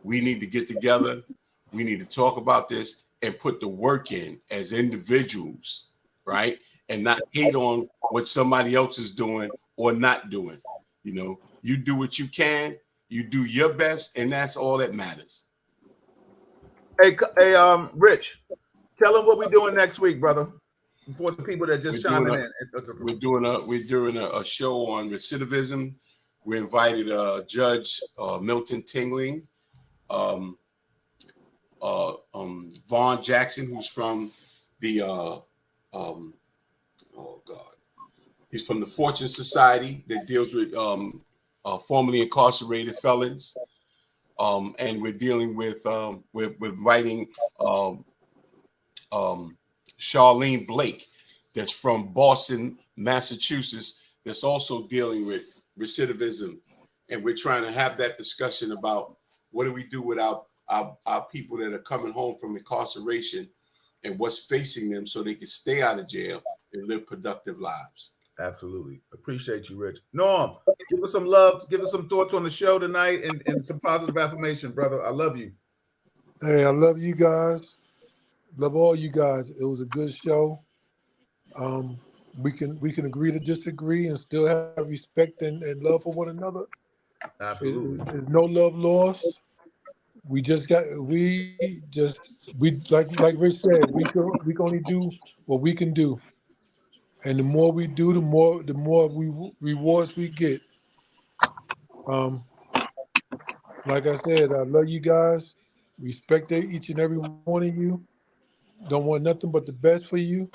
We need to get together. We need to talk about this and put the work in as individuals, right? And not hate on what somebody else is doing or not doing. You know, you do what you can, you do your best, and that's all that matters. Hey, Rich, tell them what we're doing next week, brother. For the people that just chiming in. We're doing a show on recidivism. We invited Judge Milton Tingling, Vaughn Jackson, who's from the he's from the Fortune Society that deals with formerly incarcerated felons, and we're dealing with writing Charlene Blake, that's from Boston, Massachusetts, that's also dealing with recidivism, and we're trying to have that discussion about what do we do with our people that are coming home from incarceration and what's facing them so they can stay out of jail and live productive lives. Absolutely. Appreciate you, Rich. Norm, give us some love. Give us some thoughts on the show tonight and some positive affirmation, brother. I love you. Hey, I love you guys. Love all you guys. It was a good show. We can agree to disagree and still have respect and love for one another. Absolutely. There's no love lost. We like Rich said, we can only do what we can do. And the more we do, the more rewards we get. Like I said, I love you guys. Respect each and every one of you. Don't want nothing but the best for you.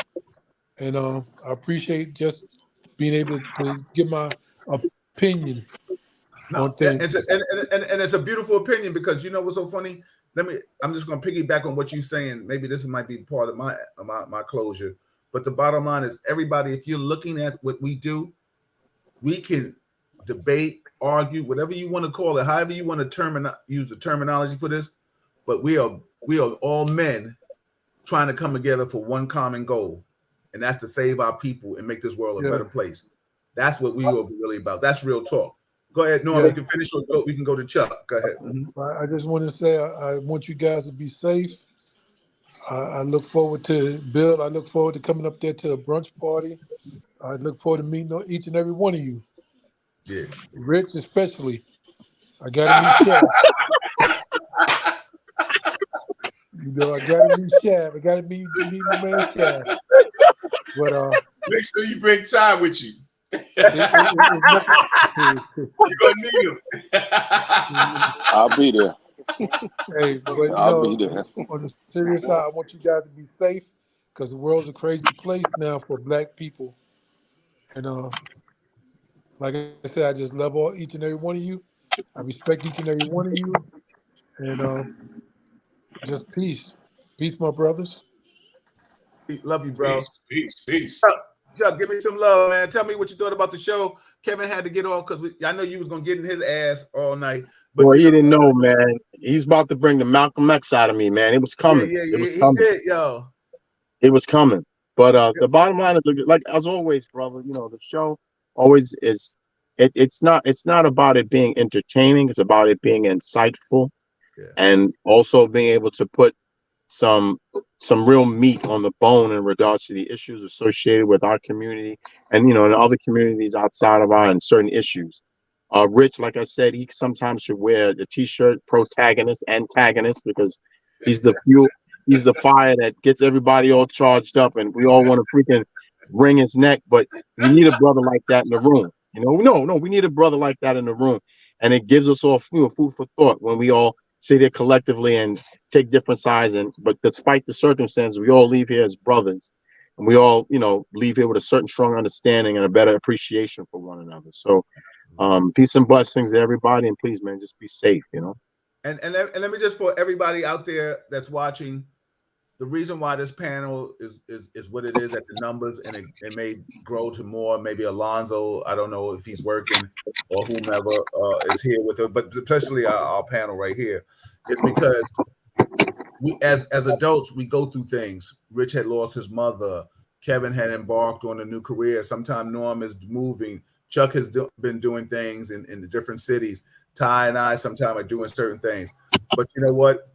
And I appreciate just being able to give my opinion on things. And it's a beautiful opinion, because you know what's so funny? I'm just going to piggyback on what you're saying. Maybe this might be part of my closure. But the bottom line is, everybody, if you're looking at what we do, we can debate, argue, whatever you want to call it, however you want to use the terminology for this. But we are all men trying to come together for one common goal, and that's to save our people and make this world a better place. That's what we are really about. That's real talk. Go ahead, Norm. You can finish, or we can go to Chuck. Go ahead. I just want to say I want you guys to be safe. I look forward to Bill. I look forward to coming up there to the brunch party. I look forward to meeting each and every one of you. Yeah, Rich especially. I got to meet Shab. I got to meet Shab. I got to meet my man Shab. But make sure you bring time with you. You're gonna need him. I'll be there. Hey, but I'll be there. On the serious side, I want you guys to be safe, because the world's a crazy place now for Black people. And like I said, I just love each and every one of you. I respect each and every one of you. And just peace. Peace, my brothers. Love you, bro. Peace. Chuck, give me some love, man. Tell me what you thought about the show. Kevin had to get off because I know you was gonna get in his ass all night. But well, he didn't know, man. He's about to bring the Malcolm X out of me, man. It was coming. Yeah, it was he coming. did, yo. It was coming. But the bottom line is, like as always, brother, you know, the show always is. It's not about it being entertaining. It's about it being insightful, and also being able to put some real meat on the bone in regards to the issues associated with our community and, you know, and other communities outside of our and certain issues. Rich, like I said, he sometimes should wear the t-shirt protagonist, antagonist, because he's the fuel, he's the fire that gets everybody all charged up, and we all want to freaking wring his neck. But we need a brother like that in the room. You know, no, we need a brother like that in the room. and it gives us all food for thought when we all sit there collectively and take different sides. But despite the circumstances, we all leave here as brothers, and we all, leave here with a certain strong understanding and a better appreciation for one another. So, peace and blessings to everybody, and please, man, just be safe. And let me just, for everybody out there that's watching, the reason why this panel is what it is at the numbers, and it may grow to more. Maybe Alonzo, I don't know if he's working, or whomever is here with it, but especially our panel right here, is because we, as adults, we go through things. Rich had lost his mother. Kevin had embarked on a new career. Sometime Norm is moving. Chuck has been doing things in the different cities. Ty and I sometime are doing certain things. But you know what?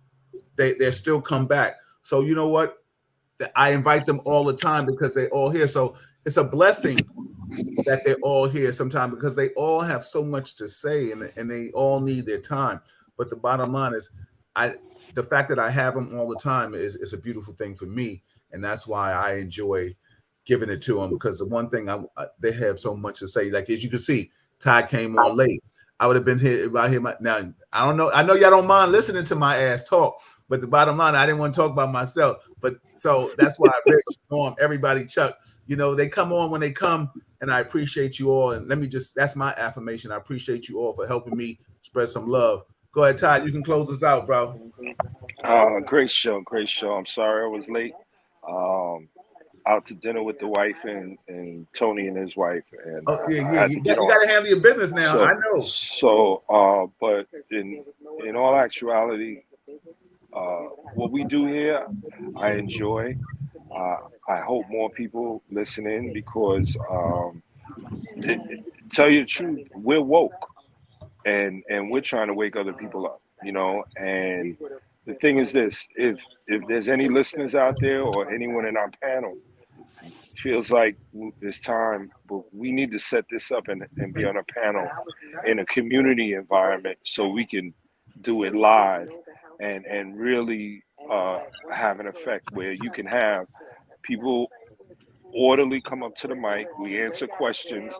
They still come back. So you know what? I invite them all the time because they're all here. So it's a blessing that they're all here sometimes, because they all have so much to say, and they all need their time. But the bottom line is, the fact that I have them all the time is a beautiful thing for me, and that's why I enjoy giving it to them, because the one thing they have so much to say. Like, as you can see, Ty came on late. I would have been here right here. Now, I don't know. I know y'all don't mind listening to my ass talk, but the bottom line, I didn't want to talk about myself. But so that's why Rich, Norm, everybody, Chuck, they come on when they come, and I appreciate you all. And that's my affirmation. I appreciate you all for helping me spread some love. Go ahead, Ty. You can close us out, bro. Great show. I'm sorry I was late. Out to dinner with the wife and Tony and his wife. And you got to handle your business now. So, I know. So, but in all actuality, what we do here, I enjoy. I hope more people listen in, because tell you the truth, we're woke, and we're trying to wake other people up, And the thing is this: if there's any listeners out there or anyone in our panel feels like it's time, but we need to set this up and be on a panel in a community environment so we can do it live and really have an effect where you can have people orderly come up to the mic, we answer questions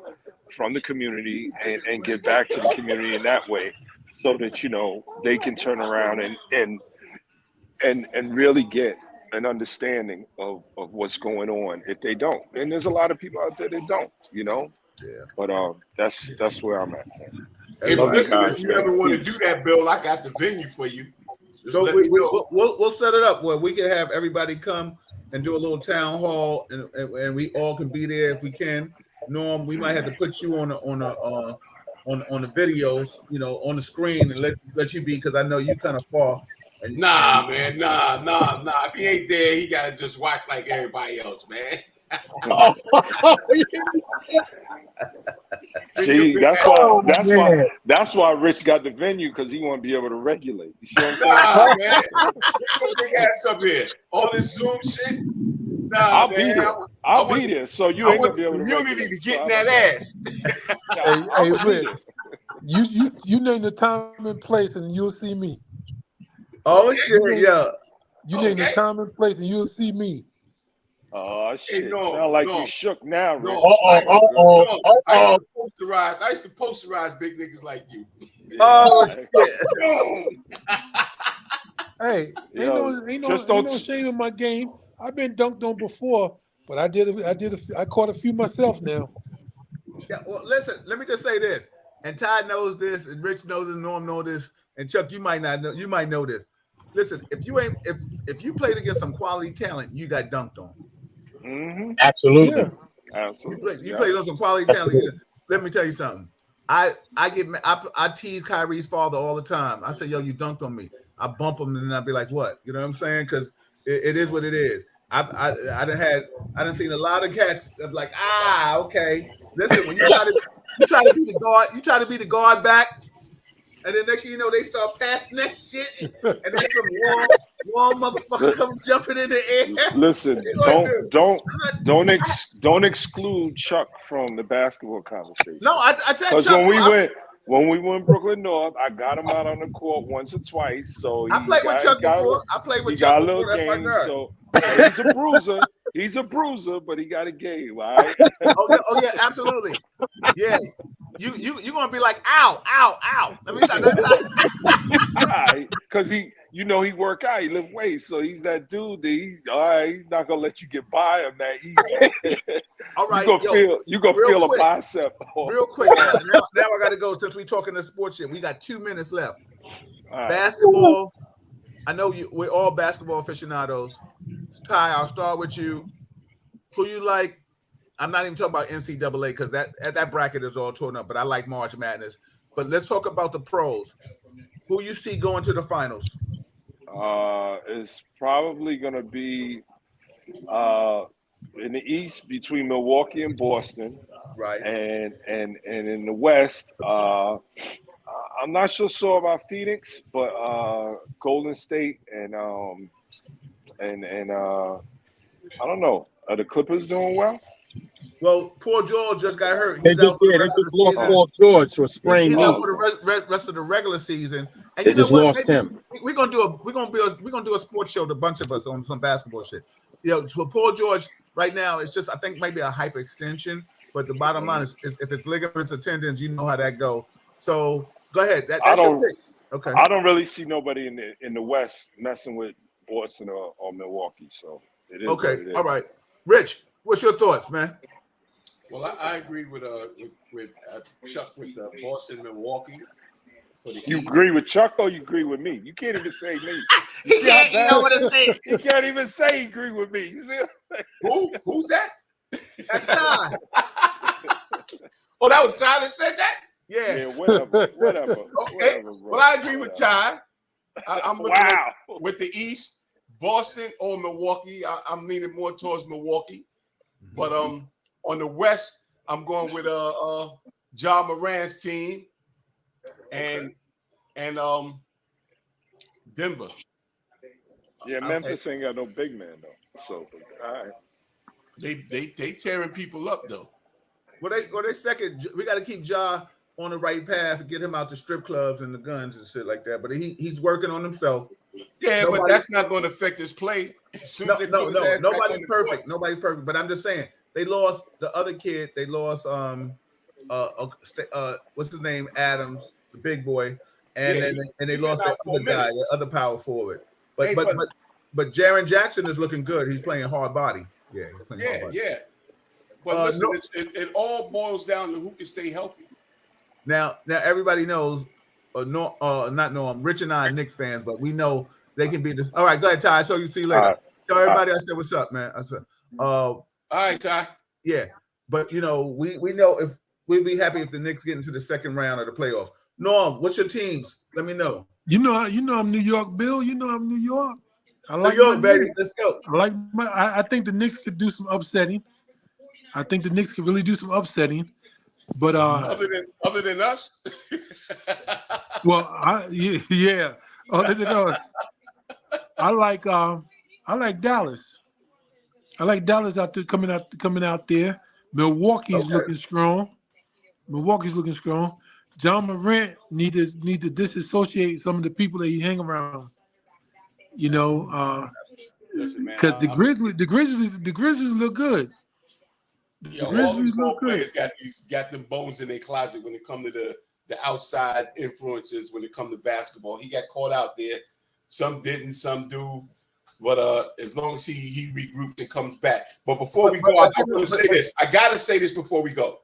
from the community and get back to the community in that way, so that they can turn around and really get an understanding of what's going on if they don't. And there's a lot of people out there that don't, Yeah. But that's where I'm at. If you ever want to do that, Bill, I got the venue for you. So we'll set it up where we can have everybody come and do a little town hall, and we all can be there if we can. Norm, we might have to put you on the videos, on the screen, and let you be, because I know you kind of far. Nah, man, nah. If he ain't there, he gotta just watch like everybody else, man. See, that's why Rich got the venue, because he want to be able to regulate. You see what I'm saying? Man, big ass up here. All this Zoom shit. Nah, I'll man. be there. I'll be there. So you ain't gonna be able to community to get in that ass. Hey, Rich, you name the time and place, and you'll see me. Oh shit, yeah. You name the time and place, and you'll see me. Oh shit! Sound like you shook now, Rich. I used to posterize big niggas like you. Oh shit! Hey, ain't no shame in my game. I've been dunked on before, but I caught a few myself now. Yeah, well, listen, let me just say this, and Ty knows this, and Rich knows this, Norm knows this, and Chuck, you might not know. You might know this. Listen, if you played against some quality talent, you got dunked on. Mm-hmm. Absolutely. Yeah. Absolutely. You played on some quality talent. Let me tell you something. I tease Kyrie's father all the time. I say, yo, you dunked on me. I bump him, and I'd be like, what? You know what I'm saying? Because it is what it is. I done seen a lot of cats like, okay. Listen, when you try to be the guard, you try to be the guard back, and then next thing you know, they start passing that shit, and then some warm motherfucker come jumping in the air. Listen, don't exclude Chuck from the basketball conversation. No, I said because Chuck. When we went Brooklyn North, I got him out on the court once or twice. So I played with Chuck before. That's my guy. So he's a bruiser. He's a bruiser, but he got a game, all right? Oh yeah, absolutely. Yeah. you gonna be like, ow, ow, ow. Let me stop that. Because he work out, he lift weights, so he's that dude that he's not gonna let you get by him that easy. All right, you gonna feel a bicep. Real quick, now I gotta go since we talking this sports shit. We got 2 minutes left. Right. Basketball. I know we're all basketball aficionados. Ty, I'll start with you. Who you like? I'm not even talking about NCAA because that bracket is all torn up, but I like March Madness. But let's talk about the pros. Who you see going to the finals? It's probably going to be in the East between Milwaukee and Boston, right? And in the West, I'm not so sure about Phoenix, but Golden State and I don't know. Are the Clippers doing well? Well, Paul George just got hurt. They just lost Paul George to a sprained knee. He's out for the rest of the regular season. And they just lost him. We're gonna do a sports show, the bunch of us, on some basketball shit. So Paul George right now, it's just I think maybe a hyperextension, but the bottom line is if it's ligaments or tendons, you know how that go. So go ahead. That's your pick. Okay. I don't really see nobody in the West messing with Boston or Milwaukee. So it is. Okay. All right. Rich, what's your thoughts, man? Well, I agree with Chuck with Boston, Milwaukee. You agree with Chuck or you agree with me? You can't even say me. He can't even know what to say. He can't even say he agree with me. You see? Who's that? That's Ty. Oh, that was Ty that said that? Yeah, whatever. Okay. Whatever, well, I agree with Ty. I'm looking at with the East, Boston or Milwaukee. I'm leaning more towards Milwaukee. But on the West, I'm going with Ja Morant's team and Denver. Yeah, Memphis ain't got no big man though. So all right. They tearing people up though. Well, they second. We got to keep Ja on the right path and get him out to strip clubs and the guns and shit like that. But he's working on himself. Yeah, but that's not going to affect his play. No. Nobody's perfect. Nobody's perfect. But I'm just saying they lost the other kid. They lost what's his name? Adams, the big boy, and they lost the other guy, the other power forward. But Jaren Jackson is looking good. He's playing hard body. Yeah, he's playing hard body. Yeah. But listen, it all boils down to who can stay healthy. Now everybody knows. Not Norm. Rich and I are Knicks fans, but we know they can be this. All right, go ahead, Ty. So you see you later. Right. Tell everybody I said what's up, man. I said, all right, Ty. Yeah, but we know if we'd be happy if the Knicks get into the second round of the playoffs. Norm, what's your teams? Let me know. You know I'm New York, Bill. You know I'm New York. I like New York, baby. Let's go. I think the Knicks could do some upsetting. I think the Knicks could really do some upsetting. But other than us, well, yeah, other than us, I like Dallas. I like Dallas out there coming out there. Milwaukee's looking strong. Ja Morant need to disassociate some of the people that he hang around. Because the Grizzlies look good. All these ball players got them bones in their closet when it comes to the outside influences. When it comes to basketball, he got caught out there. Some didn't, some do. But as long as he regroups and comes back. But before we go, I just want to say this. I gotta say this before we go.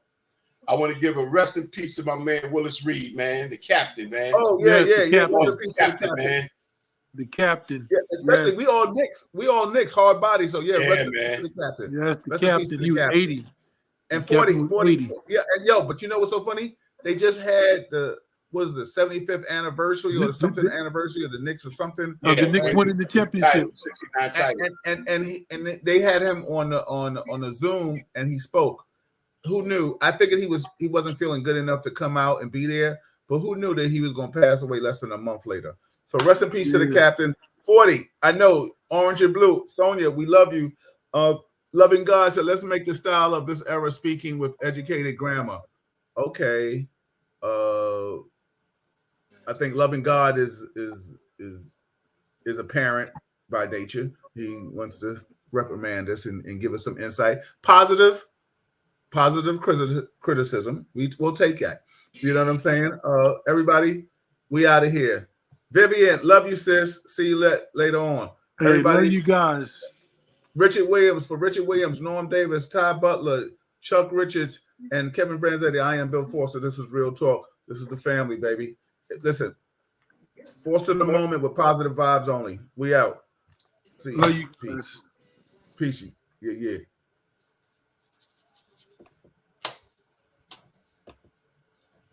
I want to give a rest in peace to my man Willis Reed, man, the captain, man. Oh yeah. The captain, man. The captain. Yeah, especially we all Knicks, hard body. So yeah, rest in peace to the captain. Yes, the captain. He was 80. And 40. Yeah, and but you know what's so funny? They just had the 75th anniversary or something anniversary of the Knicks or something. The Knicks winning the championship. And they had him on a Zoom and he spoke. Who knew? I figured he wasn't feeling good enough to come out and be there, but who knew that he was going to pass away less than a month later? So rest in peace to the captain. 40. I know, orange and blue. Sonia, we love you. Loving God said, let's make the style of this era speaking with educated grammar. Okay. I think loving God is a parent by nature. He wants to reprimand us and give us some insight. Positive. positive criticism. We'll take that. You know what I'm saying? Everybody, we out of here. Vivian, love you, sis. See you later on. Hey, Everybody, love you guys. Richard Williams, Norm Davis, Ty Butler, Chuck Richards, and Kevin Branzetti. I am Bill Forster. This is Real Talk. This is the family, baby. Listen, Forster the moment with positive vibes only. We out. See you. Love you Peace. guys. Peace. Yeah.